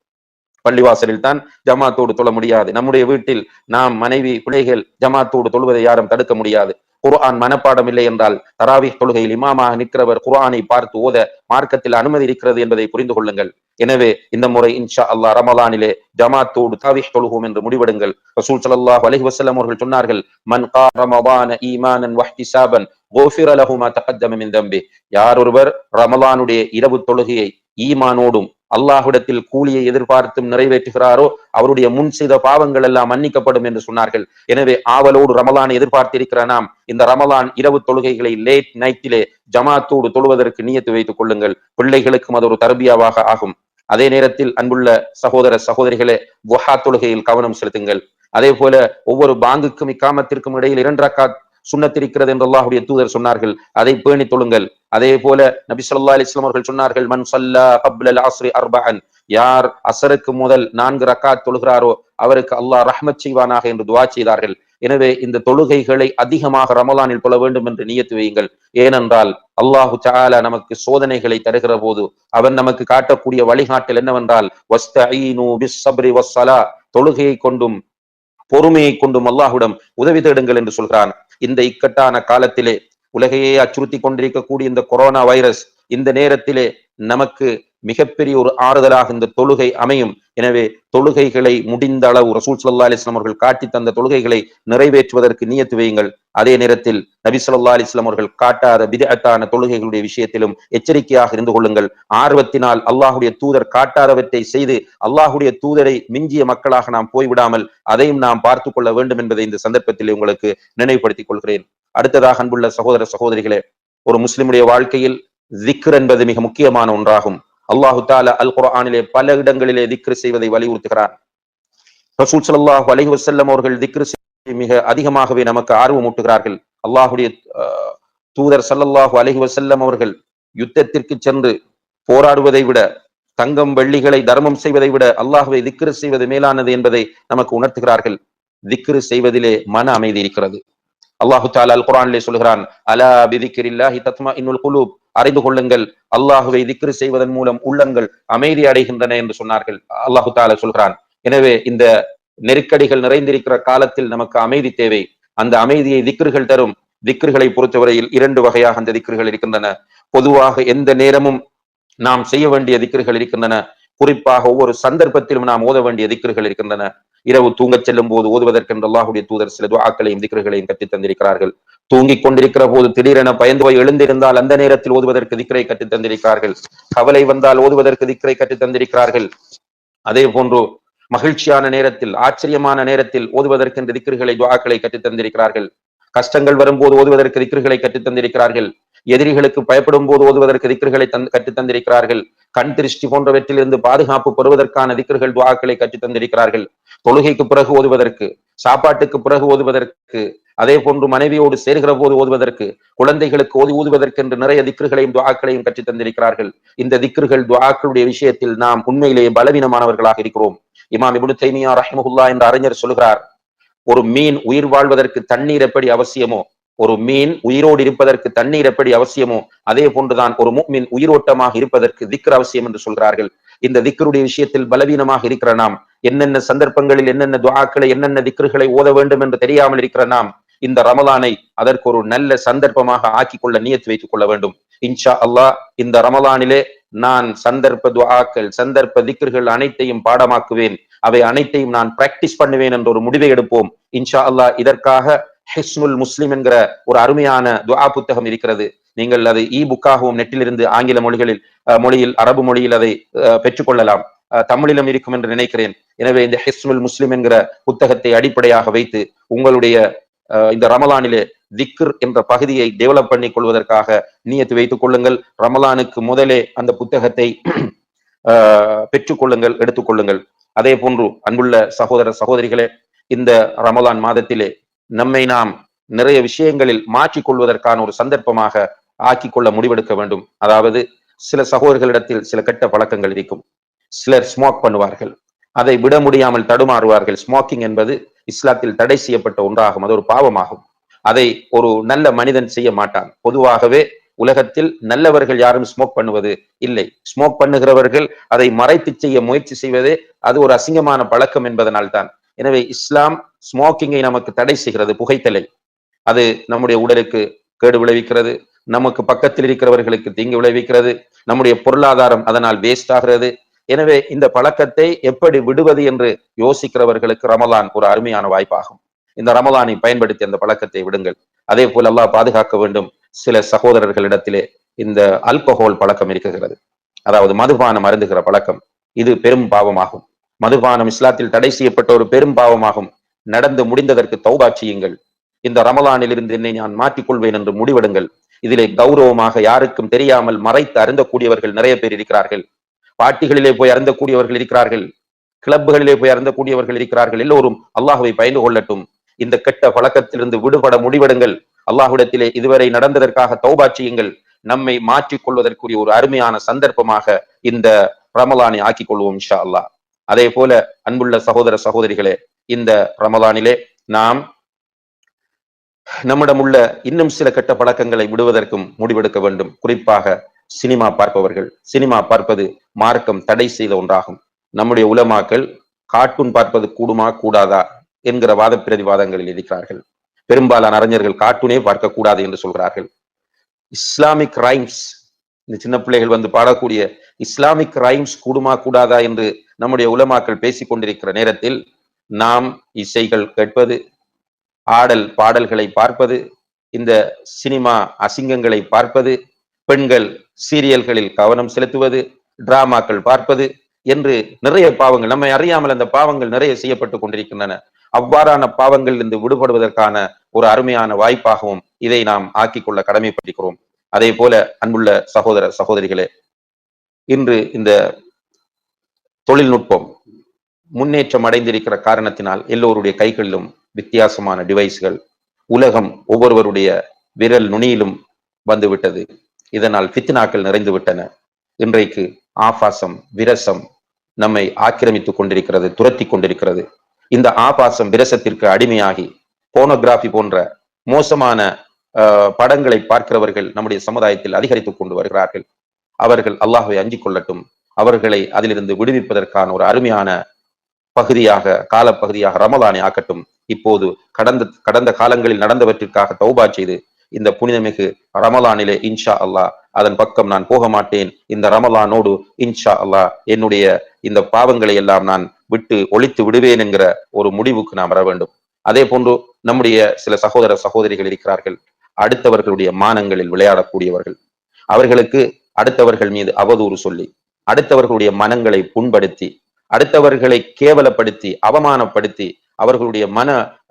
பள்ளிவாசலில் தான் ஜமாத்தோடு தொழ முடியாது. நம்முடைய வீட்டில் நாம் மனைவி பிள்ளைகள் ஜமாத்தோடு தொழுவதை யாரும் தடுக்க முடியாது. குர்ஆன் மனப்பாடம் இல்லை என்றால் தராவிஹ் தொழுகையில் இமாமாக நிற்கிறவர் குர்ஆனை பார்த்து ஓத மார்க்கத்தில் அனுமதி இருக்கிறது என்பதை புரிந்து கொள்ளுங்கள். எனவே இந்த முறை இன்ஷா அல்லாஹ் ரமலானிலே ஜமாத்தோடு தராவிஹ் தொழுவோம் என்று முடிவெடுங்கள். ரசூல் ஸல்லல்லாஹு அலைஹி வஸல்லம் அவர்கள் சொன்னார்கள், மன் கா ரமலான ஈமானன் வஹ்திசாபன் குஃபிர லஹு மா தகத்தம மின் தம்பி. யார் ஒருவர் ரமலானுடைய இரவு தொழுகையை ஈமானோடும் அல்லாஹ்விடத்தில் கூலியை எதிர்பார்த்தும் நிறைவேற்றுகிறாரோ அவருடைய முன் செய்த பாவங்கள் எல்லாம் மன்னிக்கப்படும் என்று சொன்னார்கள். எனவே ஆவலோடு ரமலானை எதிர்பார்த்திருக்கிற நாம் இந்த ரமலான் இரவு தொழுகைகளை லேட் நைட்டிலே ஜமாத்தோடு தொழுவதற்கு நியத்து வைத்துக் கொள்ளுங்கள். பிள்ளைகளுக்கும் அது ஒரு தர்பியாவாக ஆகும். அதே நேரத்தில் அன்புள்ள சகோதர சகோதரிகளே, துஹா தொழுகையில் கவனம் செலுத்துங்கள். அதே போல ஒவ்வொரு பாங்குக்கும் இக்காமத்திற்கும் இடையில் 2 ரக்காத் சுன்னத் இருக்கிறது என்று அல்லாஹ்வுடைய தூதர் சொன்னார்கள். அதை பேணி தொழுங்கள். அதே போல நபி ஸல்லல்லாஹு அலைஹி வஸல்லம் அவர்கள் சொன்னார்கள், மன் ஸல்லா கப்ல அல்-அஸ்ரி அர்பஅன், யார் அஸ்ருக்கு முதல் 4 ரக்காத் தொழுகிறாரோ அவருக்கு அல்லாஹ் ரஹ்மத் செய்வானாக என்று துஆ செய்தார்கள். எனவே இந்த தொழுகைகளை அதிகமாக ரமலானில் தொழ வேண்டும் என்று நியத்து வையுங்கள். ஏனென்றால் அல்லாஹு தஆலா நமக்கு சோதனைகளை தருகிற போது அவன் நமக்கு காட்டக்கூடிய வழிகாட்டல் என்னவென்றால், வஸ்தஈனு பிஸ்ஸப்ரி வஸ்ஸலா, தொழுகையை கொண்டும் பொறுமையை கொண்டும் அல்லாஹ்விடம் உதவி தேடுங்கள் என்று சொல்கிறான். இந்த இக்கட்டான காலத்திலே உலகையே அச்சுறுத்தி கொண்டிருக்கக்கூடிய இந்த கொரோனா வைரஸ் இந்த நேரத்திலே நமக்கு மிகப்பெரிய ஒரு ஆறுதலாக இந்த தொழுகை அமையும். எனவே தொழுகைகளை முடிந்த அளவு ரசூல் ஸல்லல்லாஹு அலைஹி வஸல்லம் அவர்கள் காட்டி தந்த தொழுகைகளை நிறைவேற்றுவதற்கு நியத்து வையுங்கள். அதே நேரத்தில் நபி ஸல்லல்லாஹு அலைஹி வஸல்லம் அவர்கள் காட்டாத பித்அத்தான தொழுகைகளுடைய விஷயத்திலும் எச்சரிக்கையாக இருந்து கொள்ளுங்கள். ஆர்வத்தினால் அல்லாஹ்வுடைய தூதர் காட்டாதவற்றை செய்து அல்லாஹ்வுடைய தூதரை மிஞ்சிய மக்களாக நாம் போய்விடாமல் அதையும் நாம் பார்த்து கொள்ள வேண்டும் என்பதை இந்த சந்தர்ப்பத்தில் உங்களுக்கு நினைவுபடுத்திக் கொள்கிறேன். அடுத்ததாக அன்புள்ள சகோதர சகோதரிகளே, ஒரு முஸ்லிமுடைய வாழ்க்கையில் திக்ர் என்பது மிக முக்கியமான ஒன்றாகும். அல்லாஹு தஆலா அல் குர்ஆனிலே பல இடங்களிலே திக்ர் செய்வதை வலியுறுத்துகிறார். ரசூல் ஸல்லல்லாஹு அலைஹி வஸல்லம் அவர்கள் திக்ர் செய்வதை மிக அதிகமாகவே நமக்கு ஆர்வம் ஊட்டுகிறார்கள். அல்லாஹ்வுடைய தூதர் ஸல்லல்லாஹு அலைஹி வஸல்லம் அவர்கள் யுத்தத்திற்கு சென்று போராடுவதை விட, தங்கம் வெள்ளிகளை தர்மம் செய்வதை விட அல்லாஹ்வை திக்ர் செய்வது மேலானது என்பதை நமக்கு உணர்த்துகிறார்கள். திக்ர் செய்வதிலே மன அமைதி இருக்கிறது. அல்லாஹு தஆலா அல் குர்ஆனிலே சொல்கிறான், அலா பிதிக்ரில்லாஹி தத்மஇன்னுல் குலூப், அறிந்து கொள்ளுங்கள் அல்லாஹ்வை திக்ர் செய்வதன் மூலம் உள்ளங்கள் அமைதி அடைகின்றன என்று சொன்னார்கள். அல்லாஹு தஆலா சொல்கிறான். எனவே இந்த நெருக்கடிகள் நிறைந்திருக்கிற காலத்தில் நமக்கு அமைதி தேவை. அந்த அமைதியை திக்ர்கள் தரும். திக்ர்களை பொறுத்தவரையில் 2 வகையாக அந்த திக்ர்கள் இருக்கின்றன. பொதுவாக எந்த நேரமும் நாம் செய்ய வேண்டிய திக்ர்கள் இருக்கின்றன. குறிப்பாக ஒவ்வொரு சந்தர்ப்பத்திலும் நாம் ஓத வேண்டிய திக்ர்கள் இருக்கின்றன. இரவு தூங்கச் செல்லும் போது ஓதுவதற்கென்று அல்லாஹ்வுடைய தூதர் சில துஆக்களையும் திக்ர்களையும் கற்றுத் தந்திருக்கிறார்கள். தூங்கிக் கொண்டிருக்கிற போது திடீரென பயந்து போய் எழுந்திருந்தால் அந்த நேரத்தில் ஓதுவதற்கு திக்ரை கற்றுத் தந்திருக்கிறார்கள். கவலை வந்தால் ஓதுவதற்கு திக்ரை கற்றுத் தந்திருக்கிறார்கள். அதே போன்று மகிழ்ச்சியான நேரத்தில், ஆச்சரியமான நேரத்தில் ஓதுவதற்கென்று திக்ர்களை துஆக்களை கற்றுத் தந்திருக்கிறார்கள். கஷ்டங்கள் வரும்போது ஓதுவதற்கு திக்ர்களை கற்றுத் தந்திருக்கிறார்கள். எதிரிகளுக்கு பயப்படும் போது ஓதுவதற்கு திக்ர்களை கற்றுத் தந்திருக்கிறார்கள். கண் திருஷ்டி போன்றவற்றிலிருந்து பாதுகாப்பு பெறுவதற்கான திக்ர்கள் துஆக்களை கற்றுத் தந்திருக்கிறார்கள். தொழுகைக்கு பிறகு ஓதுவதற்கு, சாப்பாட்டுக்கு பிறகு ஓதுவதற்கு, அதே போன்று மனைவியோடு சேர்கிற போது ஓதுவதற்கு, குழந்தைகளுக்கு ஓதுவதற்கு என்று நிறைய திக்ர்களையும் துஆக்களையும் கற்றுத் தந்திருக்கிறார்கள். இந்த திக்ர்கள் துஆக்களுடைய விஷயத்தில் நாம் உண்மையிலேயே பலவீனமானவர்களாக இருக்கிறோம். இமாம் இப்னு தைமியா ரஹிமஹுல்லாஹ் என்ற அறிஞர் சொல்கிறார், ஒரு மீன் உயிர் வாழ்வதற்கு தண்ணீர் எப்படி அவசியமோ, ஒரு மீன் உயிரோடு இருப்பதற்கு தண்ணீர் எப்படி அவசியமோ, அதே போன்றுதான் ஒரு முஃமின் உயிரோட்டமாக இருப்பதற்கு திக்ர் அவசியம் என்று சொல்கிறார்கள். இந்த திக்ருடைய விஷயத்தில் பலவீனமாக இருக்கிற நாம், என்னென்ன சந்தர்ப்பங்களில் என்னென்ன துஆக்களை என்னென்ன திக்ர்களை ஓத வேண்டும் என்று தெரியாமல் இருக்கிற நாம் இந்த ரமலானை அதற்கு ஒரு நல்ல சந்தர்ப்பமாக ஆக்கிக்கொள்ள நியத்து வைத்துக் கொள்ள வேண்டும். இன்ஷா அல்லாஹ் இந்த ரமலானிலே நான் சந்தர்ப்ப துஆக்கள், சந்தர்ப்ப திக்ர்கள் அனைத்தையும் பாடமாக்குவேன். அவை அனைத்தையும் நான் பிராக்டிஸ் பண்ணுவேன் என்ற ஒரு முடிவை எடுப்போம். இன்ஷா அல்லாஹ் இதற்காக ஹிஸ்னுல் முஸ்லிம் என்கிற ஒரு அருமையான துஆ புத்தகம் இருக்கிறது. நீங்கள் அதை புக்காகவும் நெட்டிலிருந்து ஆங்கில மொழியில் அரபு மொழியில் அதை பெற்றுக்கொள்ளலாம். தமிழிலும் இருக்கும் என்று நினைக்கிறேன். எனவே இந்த ஹிஸ்னுல் முஸ்லிம் என்கிற புத்தகத்தை அடிப்படையாக வைத்து உங்களுடைய இந்த ரமலானிலே திக்ர் என்ற பகுதியை டெவலப் பண்ணி கொள்வதற்காக நியத்து வைத்துக் கொள்ளுங்கள். ரமலானுக்கு முதலே அந்த புத்தகத்தை பெற்றுக்கொள்ளுங்கள், எடுத்துக்கொள்ளுங்கள். அதே போன்று அன்புள்ள சகோதர சகோதரிகளே, இந்த ரமலான் மாதத்திலே நம்மை நாம் நிறைய விஷயங்களில் மாற்றிக் கொள்வதற்கான ஒரு சந்தர்ப்பமாக ஆக்கிக்கொள்ள முடிவெடுக்க வேண்டும். அதாவது சில சகோதரர்களிடத்தில் சில கெட்ட பழக்கங்கள் இருக்கும். சிலர் ஸ்மோக் பண்ணுவார்கள், அதை விட முடியாமல் தடுமாறுவார்கள். ஸ்மோக்கிங் என்பது இஸ்லாத்தில் தடை செய்யப்பட்ட ஒன்றாகும். அது ஒரு பாவமாகும். அதை ஒரு நல்ல மனிதன் செய்ய மாட்டான். பொதுவாகவே உலகத்தில் நல்லவர்கள் யாரும் ஸ்மோக் பண்ணுவது இல்லை. ஸ்மோக் பண்ணுகிறவர்கள் அதை மறைத்து செய்ய முயற்சி செய்வதே அது ஒரு அசிங்கமான பழக்கம் என்பதனால் தான். எனவே இஸ்லாம் ஸ்மோக்கிங்கை நமக்கு தடை செய்கிறது, புகைத்தலை. அது நம்முடைய உடலுக்கு கேடு விளைவிக்கிறது, நமக்கு பக்கத்தில் இருக்கிறவர்களுக்கு தீங்கு விளைவிக்கிறது, நம்முடைய பொருளாதாரம் அதனால் வேஸ்ட் ஆகிறது. எனவே இந்த பழக்கத்தை எப்படி விடுவது என்று யோசிக்கிறவர்களுக்கு ரமலான் ஒரு அருமையான வாய்ப்பாகும். இந்த ரமலானை பயன்படுத்தி அந்த பழக்கத்தை விடுங்கள். அதே போல் அல்லாஹ் பாதுகாக்க வேண்டும். சில சகோதரர்களிடத்திலே இந்த அல்கஹால் பழக்கம் இருக்கிறது, அதாவது மதுபானம் அருந்துகிற பழக்கம். இது பெரும் பாவமாகும். மதுபானம் இஸ்லாத்தில் தடை செய்யப்பட்ட ஒரு பெரும் பாவமாகும். நடந்து முடிந்ததற்கு தௌபா செய்யுங்கள். இந்த ரமலானில் இருந்து என்னை நான் மாற்றிக்கொள்வேன் என்று முடிவெடுங்கள். இதிலே கௌரவமாக யாருக்கும் தெரியாமல் மறைத்து அருந்தக்கூடியவர்கள் நிறைய பேர் இருக்கிறார்கள். பாட்டிகளிலே போய் அருந்தக்கூடியவர்கள் இருக்கிறார்கள், கிளப்புகளிலே போய் அருந்தக்கூடியவர்கள் இருக்கிறார்கள். எல்லோரும் அல்லாஹுவை பயந்து கொள்ளட்டும். இந்த கெட்ட பழக்கத்திலிருந்து விடுபட முடிவெடுங்கள். அல்லாஹ்விடத்திலே இதுவரை நடந்ததற்காக தௌபா செய்யுங்கள். நம்மை மாற்றிக் கொள்வதற்குரிய ஒரு அருமையான சந்தர்ப்பமாக இந்த ரமலானை ஆக்கிக் கொள்வோம் இன்ஷா அல்லாஹ். அதே போல அன்புள்ள சகோதர சகோதரிகளே, இந்த ரமலானிலே நாம் நம்மிடம் உள்ள இன்னும் சில கெட்ட பழக்கங்களை விடுவதற்கும் முடிவெடுக்க வேண்டும். குறிப்பாக சினிமா பார்ப்பவர்கள். சினிமா பார்ப்பது மார்க்கம் தடை செய்த ஒன்றாகும். நம்முடைய உலமாக்கள் கார்ட்டூன் பார்ப்பது கூடுமா கூடாதா என்கிற வாத பிரதிவாதங்களில் இருக்கிறார்கள். பெரும்பாலான அறிஞர்கள் கார்ட்டூனே பார்க்க கூடாது என்று சொல்கிறார்கள். இஸ்லாமிக் ரைம்ஸ், இந்த சின்ன பிள்ளைகள் வந்து பாடக்கூடிய இஸ்லாமிக் ரைம்ஸ் கூடுமா கூடாதா என்று நம்முடைய உலமாக்கள் பேசிக் கொண்டிருக்கிற நேரத்தில் நாம் இசைகள் கேட்பது, ஆடல் பாடல்களை பார்ப்பது, இந்த சினிமா அசிங்கங்களை பார்ப்பது, பெண்கள் சீரியல்களில் கவனம் செலுத்துவது, டிராமாக்கள் பார்ப்பது என்று நிறைய பாவங்கள், நம்மை அறியாமல் அந்த பாவங்கள் நிறைய செய்யப்பட்டு கொண்டிருக்கின்றன. அவ்வாறான பாவங்கள் இருந்து விடுபடுவதற்கான ஒரு அருமையான வாய்ப்பாகவும் இதை நாம் ஆக்கிக்கொள்ள கடமைப்பட்டிருக்கிறோம். அதே போல அன்புள்ள சகோதர சகோதரிகளே, இன்று இந்த தொழில்நுட்பம் முன்னேற்றம் அடைந்திருக்கிற காரணத்தினால் எல்லோருடைய கைகளிலும் வித்தியாசமான டிவைஸ்கள், உலகம் ஒவ்வொருவருடைய விரல் நுனியிலும் வந்துவிட்டது. இதனால் ஃபித்னாக்கள் நிறைந்து விட்டன. இன்றைக்கு ஆபாசம், விரசம் நம்மை ஆக்கிரமித்துக் கொண்டிருக்கிறது, துரத்தி கொண்டிருக்கிறது. இந்த ஆபாசம் விரசத்திற்கு அடிமையாகி போனோகிராஃபி போன்ற மோசமான படங்களை பார்க்கிறவர்கள் நம்முடைய சமுதாயத்தில் அதிகரித்துக் கொண்டு வருகிறார்கள். அவர்கள் அல்லாஹ்வை அஞ்சிக் கொள்ளட்டும். அவர்களை அதிலிருந்து விடுவிப்பதற்கான ஒரு அருமையான பகுதியாக, காலப்பகுதியாக ரமலானை ஆக்கட்டும். இப்போது கடந்த காலங்களில் நடந்தவற்றிற்காக தௌபா செய்து இந்த புனிதமிகு ரமலானிலே இன்ஷா அல்லாஹ் அதன் பக்கம் நான் போக மாட்டேன். இந்த ரமலானோடு இன்ஷா அல்லாஹ் என்னுடைய இந்த பாவங்களை எல்லாம் நான் விட்டு ஒழித்து விடுவேன் என்கிற ஒரு முடிவுக்கு நாம் வர வேண்டும். அதே போன்று நம்முடைய சில சகோதர சகோதரிகள் இருக்கிறார்கள், அடுத்தவர்களுடைய மானங்களில் விளையாடக்கூடியவர்கள். அவர்களுக்கு அடுத்தவர்கள் மீது அவதூறு சொல்லி, அடுத்தவர்களுடைய மனங்களை புண்படுத்தி, அடுத்தவர்களை கேவலப்படுத்தி, அவமானப்படுத்தி,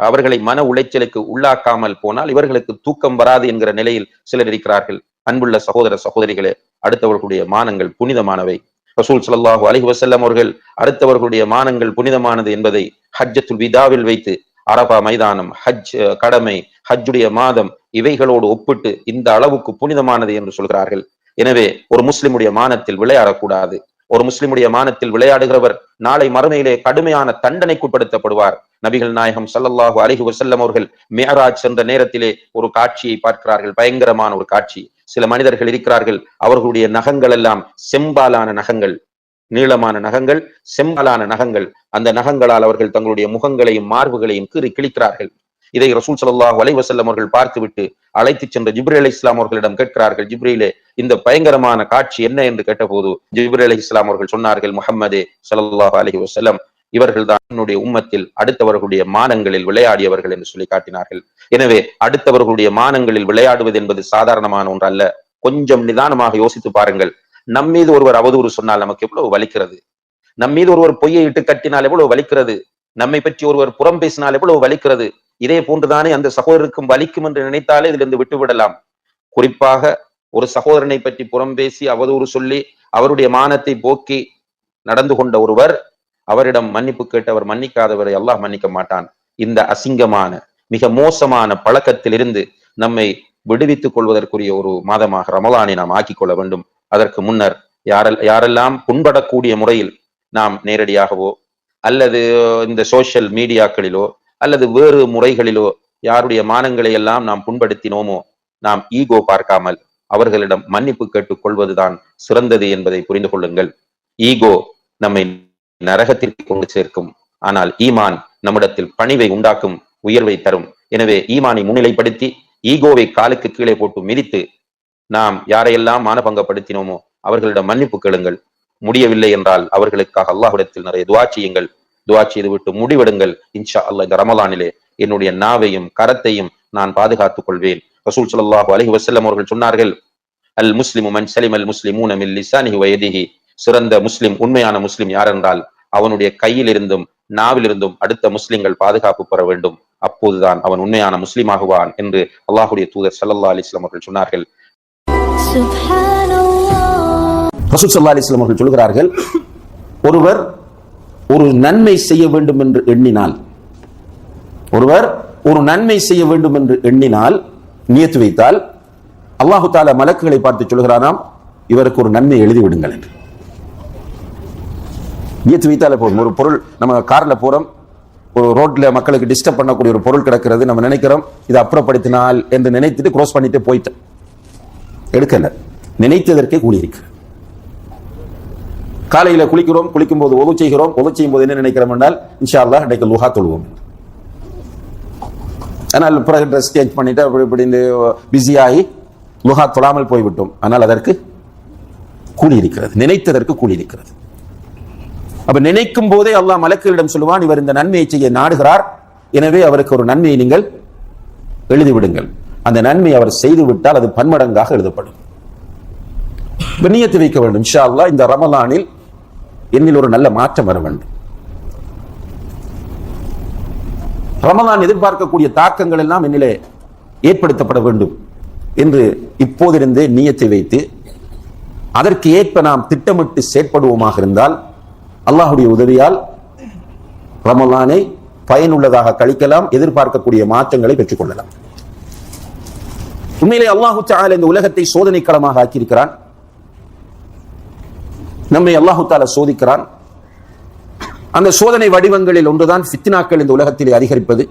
அவர்களை மன உளைச்சலுக்கு உள்ளாக்காமல் போனால் இவர்களுக்கு தூக்கம் வராது என்கிற நிலையில் சிலர் இருக்கிறார்கள். அன்புள்ள சகோதர சகோதரிகளே, அடுத்தவர்களுடைய மானங்கள் புனிதமானவை. ரசூல் ஸல்லல்லாஹு அலைஹி வஸல்லம் அவர்கள் அடுத்தவர்களுடைய மானங்கள் புனிதமானது என்பதை ஹஜ்ஜத்துல் விதாவில் வைத்து, அரபா மைதானம், ஹஜ் கடமை, ஹஜ்ஜுடைய மாதம் இவைகளோடு ஒப்பிட்டு இந்த அளவுக்கு புனிதமானது என்று சொல்கிறார்கள். எனவே ஒரு முஸ்லிமுடைய மானத்தில் விளையாடக்கூடாது. ஒரு முஸ்லிமுடைய மானத்தில் விளையாடுகிறவர் நாளை மறுமையிலே கடுமையான தண்டனைக்குட்படுத்தப்படுவார். நபிகள் நாயகம் ஸல்லல்லாஹு அலைஹி வஸல்லம் அவர்கள் மிஅராஜ் சென்ற நேரத்திலே ஒரு காட்சியை பார்க்கிறார்கள், பயங்கரமான ஒரு காட்சி. சில மனிதர்கள் இருக்கிறார்கள், அவர்களுடைய நகங்கள் எல்லாம் செம்பாலான நகங்கள், நீளமான நகங்கள், செம்பாலான நகங்கள். அந்த நகங்களால் அவர்கள் தங்களுடைய முகங்களையும் மார்புகளையும் கீறி கிழிக்கிறார்கள். இதை ரசூல் ஸல்லல்லாஹு அலைஹி வஸல்லம் அவர்கள் பார்த்துவிட்டு அழைத்து சென்ற ஜிப்ரீல் அலைஹிஸ்ஸலாம் அவர்களிடம் கேட்கிறார்கள், ஜிப்ரீலே, இந்த பயங்கரமான காட்சி என்ன என்று கேட்டபோது ஜிப்ரீல் அலைஹிஸ்ஸலாம் அவர்கள் சொன்னார்கள், முஹம்மதே ஸல்லல்லாஹு அலைஹி வஸல்லம், இவர்கள் தான் என்னுடைய உம்மத்தில் அடுத்தவர்களுடைய மானங்களில் விளையாடியவர்கள் என்று சொல்லி காட்டினார்கள். எனவே அடுத்தவர்களுடைய மானங்களில் விளையாடுவது என்பது சாதாரணமான ஒன்று அல்ல. கொஞ்சம் நிதானமாக யோசித்து பாருங்கள். நம்மீது ஒருவர் அவதூறு சொன்னால் நமக்கு எவ்வளவு வலிக்கிறது. நம்மீது ஒருவர் பொய்யை இட்டு கட்டினால் எவ்வளவு வலிக்கிறது. நம்மை பற்றி ஒருவர் புறம் பேசினால் எவ்வளவு வலிக்கிறது. இதே போன்றுதானே அந்த சகோதரருக்கும் வலிக்கும் என்று நினைத்தாலே இதிலிருந்து விட்டுவிடலாம். குறிப்பாக ஒரு சகோதரனை பற்றி புறம் பேசி அவதூறு சொல்லி அவருடைய மானத்தை போக்கி நடந்து கொண்ட ஒருவர், அவரிடம் மன்னிப்பு கேட்டவர் மன்னிக்காதவரை அல்லாஹ் மன்னிக்க மாட்டான். இந்த அசிங்கமான மிக மோசமான பழக்கத்திலிருந்து நம்மை விடுவித்துக் கொள்வதற்குரிய ஒரு மாதமாக ரமலானை நாம் ஆக்கிக் கொள்ள வேண்டும். அதற்கு முன்னர் யாரெல்லாம் புண்படக்கூடிய முறையில் நாம் நேரடியாகவோ அல்லது இந்த சோசியல் மீடியாக்களிலோ அல்லது வேறு முறைகளிலோ யாருடைய மானங்களை எல்லாம் நாம் புண்படுத்தினோமோ, நாம் ஈகோ பார்க்காமல் அவர்களிடம் மன்னிப்பு கேட்டுக் கொள்வதுதான் சிறந்தது என்பதை புரிந்து கொள்ளுங்கள். ஈகோ நம்மை நரகத்திற்கு கொண்டு சேர்க்கும். ஆனால் ஈமான் நம்மிடத்தில் பணிவை உண்டாக்கும், உயர்வை தரும். எனவே ஈமானை முன்னிலைப்படுத்தி ஈகோவை காலுக்கு கீழே போட்டு மிதித்து நாம் யாரையெல்லாம் மானபங்கப்படுத்தினோமோ அவர்களிடம் மன்னிப்பு கேளுங்கள். முடியவில்லை என்றால் அவர்களுக்காக அல்லாஹ்விடத்தில் நிறைய துஆ செய்யுங்கள். துஆ செய்து விட்டு முடிவெடுங்கள். இன்ஷா அல்லாஹ் இந்த ரமலானிலே என்னுடைய நாவையும் கரத்தையும் நான் பாதுகாத்துக் கொள்வேன். ரசூல் ஸல்லல்லாஹு அலைஹி வஸல்லம் அவர்கள் சொன்னார்கள், அல் முஸ்லிமு மன் ஸலிம அல் முஸ்லிமூன மின் லிசானிஹி வ யதிஹி. சிறந்த முஸ்லிம், உண்மையான முஸ்லிம் யார் என்றால் அவனுடைய கையில் இருந்தும் நாவிலிருந்தும் அடுத்த முஸ்லிம்கள் பாதுகாப்பு பெற வேண்டும். அப்போதுதான் அவன் உண்மையான முஸ்லிமாகுவான் என்று அல்லாஹ்வுடைய தூதர் ஸல்லல்லாஹு அலைஹி வஸல்லம் அவர்கள் சொன்னார்கள். ரசூல் ஸல்லல்லாஹு அலைஹி வஸல்லம் அவர்கள் சொல்கிறார்கள், ஒருவர் ஒரு நன்மை செய்ய வேண்டும் என்று எண்ணினால், ஒருவர் ஒரு நன்மை செய்ய வேண்டும் என்று எண்ணினால், நியத்து வைத்தால், அல்லாஹு தஆலா மலக்குகளை பார்த்து சொல்கிறானாம், இவருக்கு ஒரு நன்மை எழுதி விடுங்கள் என்று. நியத்து வைத்தாலே போதும். ஒரு பொருள், நம்ம கார்ல போறோம், ஒரு ரோட்ல மக்களுக்கு டிஸ்டர்ப் பண்ணக்கூடிய ஒரு பொருள் கிடக்கிறது, நம்ம நினைக்கிறோம் இதை அப்புறப்படுத்தினால் என்று நினைத்துட்டு கிராஸ் பண்ணிட்டு போயிட்டோம், எடுக்கல, நினைத்ததற்கே கூலி இருக்கு. காலையில குளிக்கிறோம், குளிக்கும் போது ஒது செய்கிறோம், ஒது செய்யும் போது என்ன நினைக்கிறோம் என்றால் இன்ஷா அல்லாஹ் இன்றைக்கு லுஹா தொழுவோம். ஆனால் பிறகு ட்ரெஸ் சேஞ்ச் பண்ணிட்டு அப்படி இப்படி பிஸியாகி லுஹா தொழாமல் போய்விட்டோம். ஆனால் அதற்கு கூலி இருக்கிறது, நினைத்ததற்கு கூலி இருக்கிறது. அப்ப நினைக்கும் போதே அல்லாஹ் மலக்குகளிடம் சொல்லுவான், இவர் இந்த நன்மையை செய்ய நாடுகிறார், எனவே அவருக்கு ஒரு நன்மையை நீங்கள் எழுதிவிடுங்கள். அந்த நன்மை அவர் செய்து விட்டால் அது பன்மடங்காக எழுதப்படும். நியத்து வைக்க வேண்டும், இன்ஷா அல்லாஹ் இந்த ரமலானில் என்னில் ஒரு நல்ல மாற்றம் வர வேண்டும். ரமலான் எதிர்பார்க்கக்கூடிய தாக்கங்கள் எல்லாம் என்னிலே ஏற்படுத்தப்பட வேண்டும் என்று இப்போதிருந்தே நியத்தை வைத்து அதற்கு ஏற்ப நாம் திட்டமிட்டு செயற்படுவோமாக இருந்தால் அல்லாஹ்வுடைய உதவியால் ரமலானை பயனுள்ளதாக கழிக்கலாம், எதிர்பார்க்கக்கூடிய மாற்றங்களை பெற்றுக் கொள்ளலாம். உண்மையிலே அல்லாஹு தஆலா இந்த உலகத்தை சோதனை களமாக ஆக்கியிருக்கிறான். நம்மை அல்லாஹு தஆலா சோதிக்கிறான். அந்த சோதனை வடிவங்களில் ஒன்றுதான் ஃபித்னாக்கள் இந்த உலகத்திலே அதிகரிப்பது.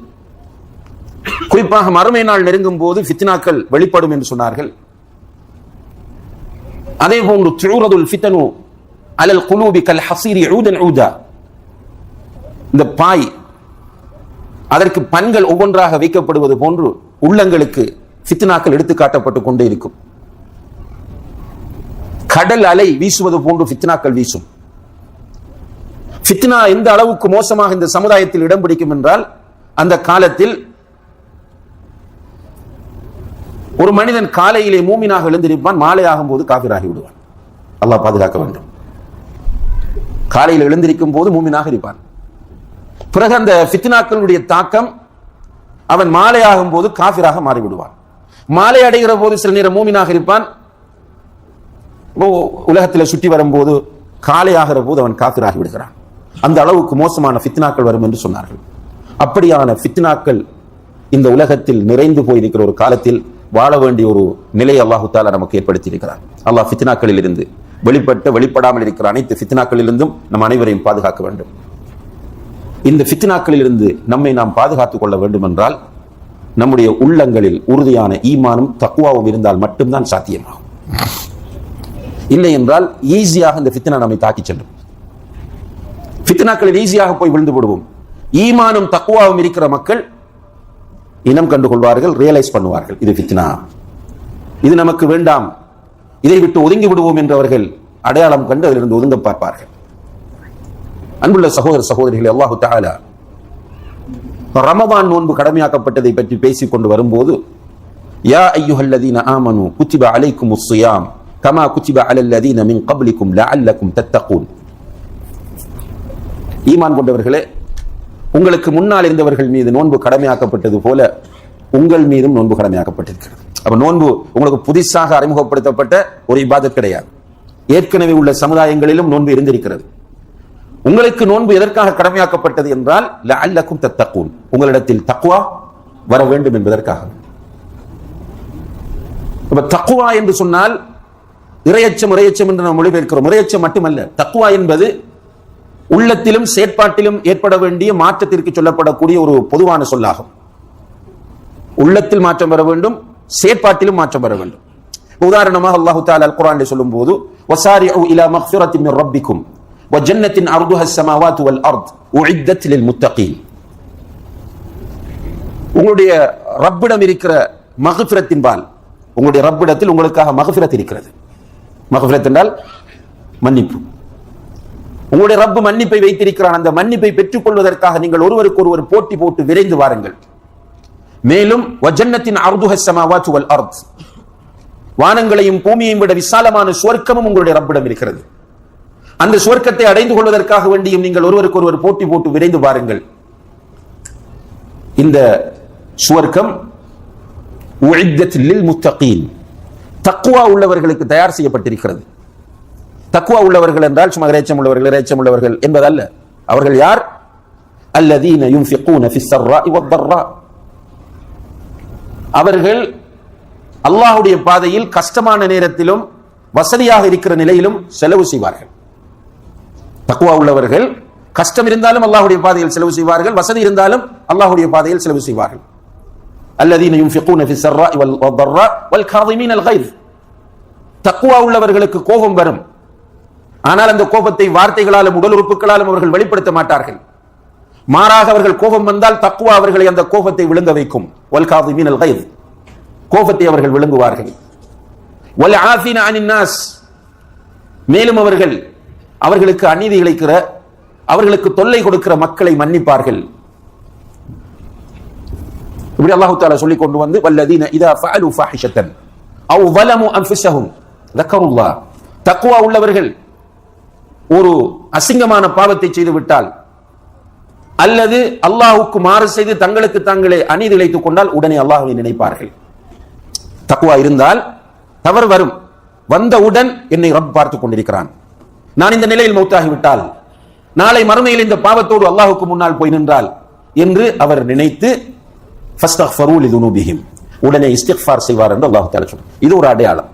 குறிப்பாக மறுமை நாள் நெருங்கும் போது ஃபித்னாக்கள் வெளிப்படும் என்று சொன்னார்கள். அதே போன்று துரதுல் ஃபித்னு அலல் குலூபி கல் ஹஸீரி ஊதன் ஊதா, இந்த பாய் அதற்கு பண்கள் ஒவ்வொன்றாக வைக்கப்படுவது போன்று உள்ளங்களுக்கு ஃபித்னாக்கள் எடுத்து காட்டப்பட்டுக் கொண்டே இருக்கும். கடல் அலை வீசுவது போன்று ஃபித்னாக்கள் வீசும். ஃபித்னா எந்த அளவுக்கு மோசமாக இந்த சமுதாயத்தில் இடம் பிடிக்கும் என்றால், அந்த காலத்தில் ஒரு மனிதன் காலையிலே மூமினாக எழுந்திருப்பான், மாலை ஆகும் போது காஃபிராகி விடுவான். அல்லாஹ் பாதுகாக்க வேண்டும். காலையில் எழுந்திருக்கும் போது மூமினாக இருப்பான், பிறகு அந்த ஃபித்னாக்களுடைய தாக்கம் அவன் மாலை ஆகும் போது காஃபிராக மாறிவிடுவான். மாலை அடைகிற போது சில நேரம் மூமினாக இருப்பான், உலகத்தில் சுற்றி வரும்போது காலை ஆகிற போது அவன் காஃபிராகி விடுகிறான். அந்த அளவுக்கு மோசமான ஃபித்னாக்கள் வரும் என்று சொன்னார்கள். அப்படியான ஃபித்னாக்கள் இந்த உலகத்தில் நிறைந்து போயிருக்கிற ஒரு காலத்தில் வாழ வேண்டிய ஒரு நிலை அல்லாஹு தஆலா நமக்கு ஏற்படுத்தி இருக்கிறார். அல்லாஹ் ஃபித்னாக்களில் இருந்து வெளிப்பட்ட வெளிப்படாமல் இருக்கிற அனைத்து ஃபித்னாக்களில் இருந்தும் நம் அனைவரையும் பாதுகாக்க வேண்டும். இந்த ஃபித்னாக்களில் இருந்து நம்மை நாம் பாதுகாத்துக் கொள்ள வேண்டும் என்றால் நம்முடைய உள்ளங்களில் உறுதியான ஈமானும் தக்வாவும் இருந்தால் மட்டும்தான் சாத்தியமாகும். இல்லை என்றால் ஈஸியாக இந்த ஃபித்னா நம்மை தாக்கி சென்றும். ஃபித்னாக்களில் ஈஸியாக போய் விழுந்து விடுவோம். ஈமானும் தக்வாவும் இருக்கிற மக்கள் இனம் கண்டு கொள்வார்கள், ரியலைஸ் பண்ணுவார்கள், இது ஃபித்னா, இது நமக்கு வேண்டாம், இதை விட்டு ஒதுங்கி விடுவோம் என்றவர்கள் அடையாளம் கண்டு அதிலிருந்து ஒதுங்க பார்ப்பார்கள். அன்புள்ள சகோதர சகோதரிகளை, அல்லாஹு தஆலா ரமதான் நோன்பு கடமையாக்கப்பட்டதை பற்றி பேசிக் கொண்டு வரும்போது, யா அய்யுஹல்லதீன ஆமனு குத்திப அலைக்குமுஸ் ஸியாம் கமா குத்திப அலல்லதீன மின் கப்லிக்கும் லஅல்லக்கும் தத்தகூன். ஈமான் கொண்டவர்களே, உங்களுக்கு முன்னால் இருந்தவர்கள் மீது நோன்பு கடமையாக்கப்பட்டது போல உங்கள் மீதும் நோன்பு கடமையாக்கப்பட்டிருக்கிறது. அப்ப நோன்பு உங்களுக்கு புதிதாக அறிமுகப்படுத்தப்பட்ட ஒரு இபாதத் கிடையாது. ஏற்கனவே உள்ள சமுதாயங்களிலும் நோன்பு இருந்திருக்கிறது. உங்களுக்கு நோன்பு எதற்காக கடமையாக்கப்பட்டது என்றால் லஅல்லக்கும் தத்தகூன், உங்களிடத்தில் தக்வா வர வேண்டும் என்பதற்காக. அப்ப தக்வா என்று சொன்னால் இறையச்சம் என்று நாம் மொழிபெயர்க்கிறோம். இறையச்சம் மட்டுமல்ல, தக்வா என்பது உள்ளத்திலும் செயற்பாட்டிலும் ஏற்பட வேண்டிய மாற்றத்திற்கு சொல்லப்படக்கூடிய ஒரு பொதுவான சொல்லாகும். உள்ளத்தில் மாற்றம் வர வேண்டும், செயற்பாட்டிலும் மாற்றம் வர வேண்டும். உதாரணமாக அல்லாஹ் தஆலா அல் குர்ஆனில் சொல்லும்போது, வஸாரிஉ இலா மக்ஃபிரத்தின் மின் ரப்பிக்கும் வ ஜன்னத்தின் அர்துஹா ஸ்-ஸமாவாத்து வல் அர்த் உஇத்தத் லில் முத்தகீன். உங்களுடைய ரப்பிடம் இருக்கிற மக்ஃபிரத்தின்பால், உங்களுடைய ரப்பிடத்தில் உங்களுக்காக மக்ஃபிரத் இருக்கிறது. மக்ஃபிரத் என்றால் மன்னிப்பு. உங்களுடைய ரப்பு மன்னிப்பை வைத்திருக்கிறான். அந்த மன்னிப்பை பெற்றுக் கொள்வதற்காக நீங்கள் ஒருவருக்கு ஒருவர் போட்டி போட்டு விரைந்து வாருங்கள். மேலும் வஜன்னத்தின் அர்துஹஸ் ஸமாவாத்து வல் அர்த், வானங்களையும் பூமியையும் விட விசாலமான சுவர்க்கமும் உங்களுடைய ரப்பிடம் இருக்கிறது. அந்த சுவர்க்கத்தை அடைந்து கொள்வதற்காக வேண்டியும் நீங்கள் ஒருவருக்கு ஒருவர் போட்டி போட்டு விரைந்து வாருங்கள். இந்த சுவர்க்கம் உஇத்தத் லில் முத்தகீன், தக்வா உள்ளவர்களுக்கு தயார் செய்யப்பட்டிருக்கிறது. தக்வா உள்ளவர்கள் என்றால் சும்மா இறைச்சம் உள்ளவர்கள் என்பதல்ல. அவர்கள் யார்? அல்லதீன யுன்ஃபிகூன ஃபிஸ் ஸர்ராஇ வத்-தர்ரா, அவர்கள் அல்லாஹ்வுடைய பாதையில் கஷ்டமான நேரத்திலும் வசதியாக இருக்கிற நிலையிலும் செலவு செய்வார்கள். தக்வா உள்ளவர்கள் கஷ்டம் இருந்தாலும் அல்லாஹ்வுடைய பாதையில் செலவு செய்வார்கள், வசதி இருந்தாலும் அல்லாஹ்வுடைய பாதையில் செலவு செய்வார்கள். அல்லதீன யுன்ஃபிகூன ஃபிஸ் ஸர்ராஇ வத்-தர்ரா வல் காஸிமீன அல்-கைஸ், தக்வா உள்ளவர்களுக்கு கோபம் வரும், ஆனால் அந்த கோபத்தை வார்த்தைகளாலும் உடல் உறுப்புகளாலும் அவர்கள் வெளிப்படுத்த மாட்டார்கள். மாறாக அவர்கள் கோபம் வந்தால் தக்வா அவர்களை அந்த கோபத்தை விழுங்க வைக்கும். வல் காஸிமீன அல்-கைஸ், கோபத்தை அவர்கள் விழுங்குவார்கள். வல் ஆஃபீன அனின் நாஸ், மேலும் அவர்களுக்கு அநீதி இழைக்கிற, அவர்களுக்கு தொல்லை கொடுக்கிற மக்களை மன்னிப்பார்கள். இப்படி அல்லாஹ் தஆலா சொல்லி கொண்டு வந்து வல்லதீன இதா ஃபஅலு ஃபாஹிஷத்தன் அவ் ஸலமு அன்ஃபுஸஹும் ذكرுல்லாஹ், தக்வா உள்ளவர்கள் ஒரு அசிங்கமான பாவத்தை செய்து விட்டால் அல்லது அல்லாஹ்வுக்கு மாறு செய்து தங்களுக்கு தாங்களே அநீதி இழைத்துக் கொண்டால் உடனே அல்லாஹ்வை நினைப்பார்கள். தக்வா இருந்தால் தவறு வரும், வந்தவுடன் என்னை ரப் பார்த்துக் கொண்டிருக்கிறான், நான் இந்த நிலையில் மௌத்தாகிவிட்டால் நாளை மறுமையில் இந்த பாவத்தோடு அல்லாஹ்வுக்கு முன்னால் போய் நின்றால் என்று அவர் நினைத்து ஃபஸ்தக்ஃபரு லிதுனூபிஹிம், உடனே இஸ்திக்ஃபார் செய்வார் என்று அல்லாஹ் தஆலா சொல்றார். இது ஒரு அடையாளம்,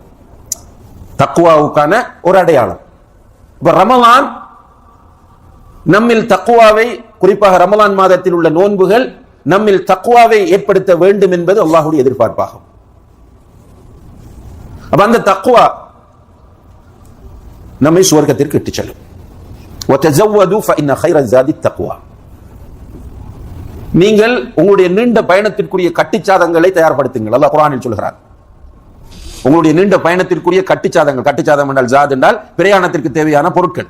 தக்வாவுக்கான ஒரு அடையாளம். இப்ப ரமலான் நம்மில் தக்வாவை, குறிப்பாக ரமலான் மாதத்தில் உள்ள நோன்புகள் நம்மில் தக்வாவை ஏற்படுத்த வேண்டும் என்பது அல்லாஹ்வுடைய எதிர்பார்ப்பாகும். அப்ப அந்த தக்வா நம்மை சுவர்க்கத்திற்கு இட்டுச் செல்லும். وَتَزَوَّدُوا فَإِنَّ خَيْرَ الزَّادِ التَّقْوَى, நீங்கள் உங்களுடைய நீண்ட பயணத்திற்குரிய கட்டுச்சாதங்களை தயார்படுத்துங்கள். அல்லாஹ் குர்ஆனில் சொல்கிறார், உங்களுடைய நீண்ட பயணத்திற்குரிய கட்டுச்சாதங்கள், கட்டுச்சாதம் என்றால் ஜாத் என்றால் பிரயாணத்திற்கு தேவையான பொருட்கள்,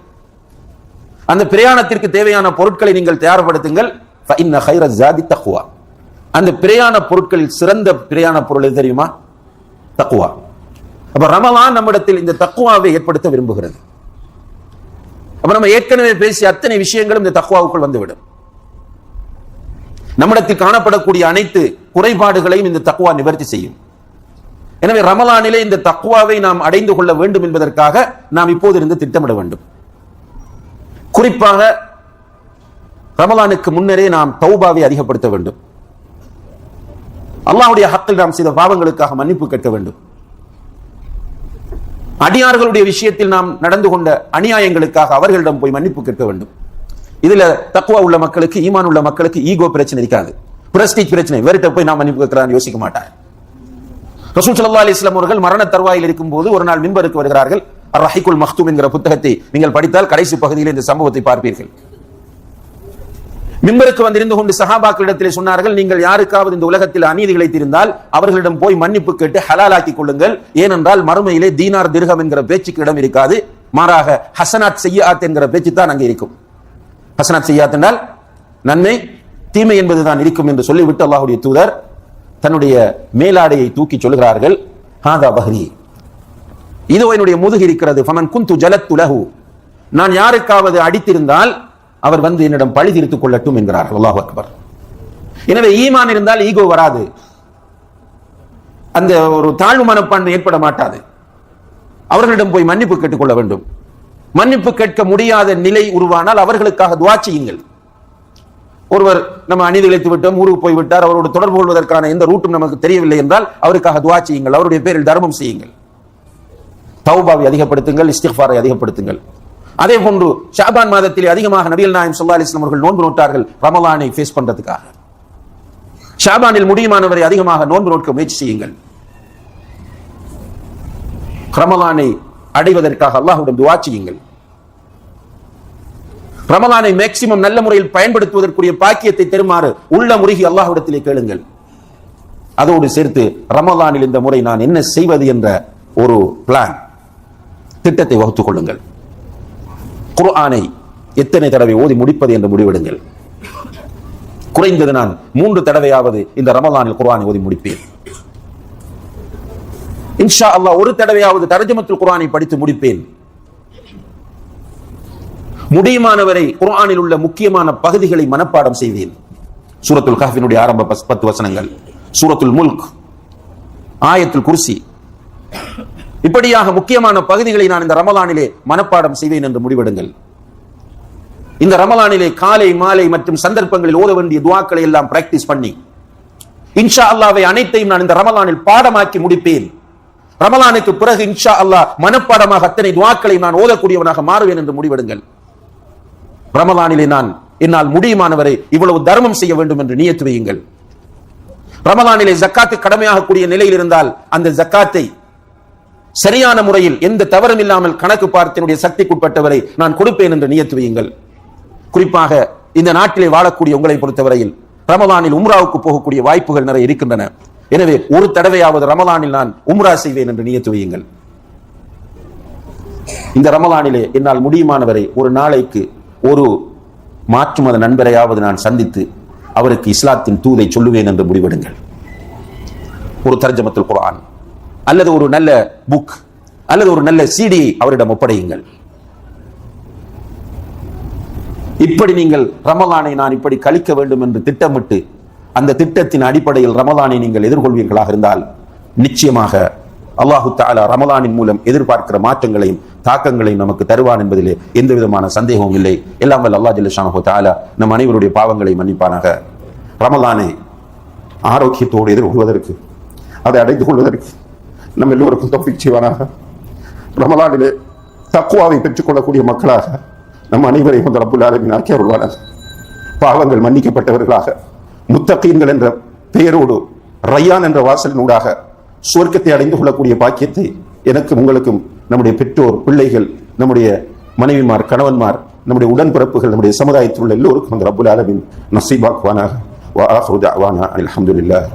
அந்த பிரயாணத்திற்கு தேவையான பொருட்களை நீங்கள் தயார்படுத்துங்கள். فَإِنَّ خَيْرَ الزَّادِ التَّقْوَى, அந்த பிரயாண பொருட்களில் சிறந்த பிரயாண பொருள் எது தெரியுமா? தக்வா. அப்ப ரமலான் நம்மிடத்தில் இந்த தக்வாவை ஏற்படுத்த விரும்புகிறது. அப்ப நம்ம ஏற்கனவே பேசிய அத்தனை விஷயங்களும் இந்த தக்வாவுக்குள் வந்துவிடும். நம்மிடத்தில் காணப்படக்கூடிய அனைத்து குறைபாடுகளையும் இந்த தக்வா நிவர்த்தி செய்யும். எனவே ரமலானிலே இந்த தக்வாவை நாம் அடைந்து கொள்ள வேண்டும் என்பதற்காக நாம் இப்போதிருந்து திட்டமிட வேண்டும். குறிப்பாக ரமலானுக்கு முன்னரே நாம் தௌபாவை அதிகப்படுத்த வேண்டும். அல்லாஹ்வுடைய ஹக்கில் நாம் செய்த பாவங்களுக்காக மன்னிப்பு கேட்க வேண்டும். அடியார்களுடைய விஷயத்தில் நாம் நடந்து கொண்ட அநியாயங்களுக்காக அவர்களிடம் போய் மன்னிப்பு கேட்க வேண்டும். இதுல தக்வா உள்ள மக்களுக்கு, ஈமான் உள்ள மக்களுக்கு ஈகோ பிரச்சனை இருக்காது, பிரஸ்டீஜ் பிரச்சனை, வேறிட்ட போய் நாம் மன்னிப்பு கேட்கிறான்னு யோசிக்க மாட்டார். ரசூல் ஸல்லல்லாஹு அலைஹி வஸல்லம் அவர்கள் மரண தருவாயில் இருக்கும் போது ஒரு நாள் மிம்பருக்கு வருகிறார்கள். அர்-ரஹீகுல் மக்தூம் என்கிற புத்தகத்தை நீங்கள் படித்தால் கடைசி பகுதியில் இந்த சம்பவத்தை பார்ப்பீர்கள். மிம்பருக்கு வந்திருந்து கொண்டு சஹாபாக்களிடத்திலே சொன்னார்கள், நீங்கள் யாருக்காவது இந்த உலகத்தில் அநீதி இழைத்திருந்தால் அவர்களிடம் போய் மன்னிப்பு கேட்டு ஹலாலாக்கி கொள்ளுங்கள். ஏனென்றால் மறுமையிலே தீனார் திர்ஹம் என்கிற பேச்சுக்கு இடம் இருக்காது, மாறாக ஹசனாத் செய்யாத் என்கிற பேச்சு தான் அங்கே இருக்கும். ஹசனாத் செய்யாத் என்றால் நன்மை தீமை என்பதுதான் இருக்கும் என்று சொல்லிவிட்டு அல்லாஹ்வுடைய தூதர் தன்னுடைய மேலாடையை தூக்கி சொல்கிறார்கள், ஹாதா பஹ்ரி, இதோ என்னுடைய முதுகு இருக்கிறது. ஃபமன் குந்து ஜலத்து லஹு, நான் யாருக்காவது அடித்திருந்தால் அவர் வந்து என்னிடம் பழி தீர்த்துக் கொள்ளட்டும் என்கிறார். அல்லாஹு அக்பர். எனவே ஈமான் இருந்தால் ஈகோ வராது, அந்த ஒரு தாழ்வு மனப்பான்மை ஏற்பட மாட்டாது. அவர்களிடம் போய் மன்னிப்பு கேட்டுக்கொள்ள வேண்டும். மன்னிப்பு கேட்க முடியாத நிலை உருவானால் அவர்களுக்காக துஆ செய்யுங்கள். ஒருவர் நம்ம அநீதி இழைத்து விட்டோம், ஊருக்கு போய்விட்டார், அவரோடு தொடர்பு கொள்வதற்கான எந்த ரூட்டும் நமக்கு தெரியவில்லை என்றால் அவருக்காக துஆ செய்யுங்கள், அவருடைய பேரில் தர்மம் செய்யுங்கள், தௌபாவை அதிகப்படுத்துங்கள், இஸ்திக்ஃபாரை அதிகப்படுத்துங்கள். அதே போன்று ஷாபான் மாதத்தில் அதிகமாக நபிகள் நாயகம் ஸல்லல்லாஹு அலைஹி வஸல்லம் அவர்கள் நோன்பு நோட்டார்கள் ரமலானை ஃபேஸ் பண்றதுக்காக. ஷாபானில் முடியுமானவரை அதிகமாக நோன்பு நோட்க முயற்சி செய்யுங்கள். ரமலானை அடைவதற்காக அல்லாஹ்விடம் துஆ செய்யுங்கள். ரமலானை மேக்சிமம் நல்ல முறையில் பயன்படுத்துவதற்குரிய பாக்கியத்தை தருமாறு உள்ள முருகி அல்லாஹ்விடத்திலே கேளுங்கள். அதோடு சேர்த்து ரமலானில் இந்த முறை நான் என்ன செய்வது என்ற ஒரு பிளான், திட்டத்தை வகுத்துக் கொள்ளுங்கள். குர்ஆனை எத்தனை தடவை ஓதி முடிப்பது என்று முடிவெடுங்கள். குறைந்தது நான் 3 தடவையாவது இந்த ரமலானில் குர்ஆனை ஓதி முடிப்பேன். இன்ஷா அல்லாஹ் ஒரு தடவையாவது தர்ஜமத்துல் குர்ஆனை படித்து முடிப்பேன். முடியுமானவரை குர்ஆனில் உள்ள முக்கியமான பகுதிகளை மனப்பாடம் செய்வேன். சூரத்துல் கஹ்ஃபினுடைய ஆரம்ப 10 வசனங்கள், சூரத்துல் முல்க், ஆயத்துல் குர்சி, இப்படியாக முக்கியமான பகுதிகளை நான் இந்த ரமலானிலே மனப்பாடம் செய்வேன் என்று முடிவெடுங்கள். இந்த ரமலானிலே காலை மாலை மற்றும் சந்தர்ப்பங்களில் ஓத வேண்டிய துஆக்களை எல்லாம் பிராக்டிஸ் பண்ணி இன்ஷா அல்லாஹ்வை அனைத்தையும் நான் இந்த ரமலானில் பாடமாக்கி முடிப்பேன். ரமலானுக்கு பிறகு இன்ஷா அல்லாஹ் மனப்பாடமாக அத்தனை துஆக்களை நான் ஓதக்கூடியவனாக மாறுவேன் என்று முடிவெடுங்கள். ரமலானிலே நான் என்னால் முடியுமானவரை இவ்வளவு தர்மம் செய்ய வேண்டும் என்று நியத்து வையுங்கள். ரமலானிலே ஜக்காத்து கடமையாகக்கூடிய நிலையில் இருந்தால் அந்த ஜக்காத்தை சரியான முறையில் எந்த தவறும் இல்லாமல் கணக்கு பார்த்தினுடைய சக்திக்குட்பட்டவரை நான் கொடுப்பேன் என்று நியத்து வையுங்கள். குறிப்பாக இந்த நாட்டிலே வாழக்கூடிய உங்களை பொறுத்தவரையில் ரமலானில் உம்ராவுக்கு போகக்கூடிய வாய்ப்புகள் நிறைய இருக்கின்றன. எனவே ஒரு தடவையாவது ரமலானில் நான் உம்ரா செய்வேன் என்று நியத்து வையுங்கள். இந்த ரமலானிலே என்னால் முடியுமானவரை ஒரு நாளைக்கு ஒரு மாற்று மத நண்பரையாவது நான் சந்தித்து அவருக்கு இஸ்லாத்தின் தூதை சொல்லுவேன் என்று முடிவெடுங்கள். ஒரு தர்ஜமத்துல் குர்ஆன் அல்லது ஒரு நல்ல புக் அல்லது ஒரு நல்ல சிடியை அவரிடம் ஒப்படையுங்கள். இப்படி நீங்கள் ரமலானை நான் இப்படி கழிக்க வேண்டும் என்று திட்டமிட்டு அந்த திட்டத்தின் அடிப்படையில் ரமலானை நீங்கள் எதிர்கொள்வீர்களாக இருந்தால் நிச்சயமாக அல்லாஹு தஆலா ரமலானின் மூலம் எதிர்பார்க்கிற மாற்றங்களையும் தாக்கங்களையும் நமக்கு தருவான் என்பதிலே எந்த விதமான சந்தேகமும் இல்லை. எல்லாம் வல்ல அல்லாஹ் ஜல்ல ஷானஹு தஆலா நம் அனைவருடைய பாவங்களை மன்னிப்பானாக. ரமலானை ஆரோக்கியத்தோடு எதிர்கொள்வதற்கு, அதை அடைந்து கொள்வதற்கு நம் எல்லோருக்கும் தௌஃபீக் செய்வானாக. ரமலானிலே தக்வாவை பெற்றுக் கொள்ளக்கூடிய மக்களாக நம் அனைவரையும் ரப்புல் ஆலமீன் ஆக்கி அருள்வானாக. பாவங்கள் மன்னிக்கப்பட்டவர்களாக முத்தகீன்கள் என்ற பெயரோடு ரய்யான் என்ற வாசலினூடாக சுவர்க்கத்தை அடைந்து கொள்ளக்கூடிய பாக்கியத்தை எனக்கும் உங்களுக்கும், நம்முடைய பெற்றோர், பிள்ளைகள், நம்முடைய மனைவிமார், கணவன்மார், நம்முடைய உடன்பிறப்புகள், நம்முடைய சமுதாயத்தில் உள்ள எல்லோருக்கும் ரப்புல் ஆலமீன் நஸீபாக்குவானாக. வ ஆகிரு தஅவானா அல்ஹம்துலில்லாஹ்.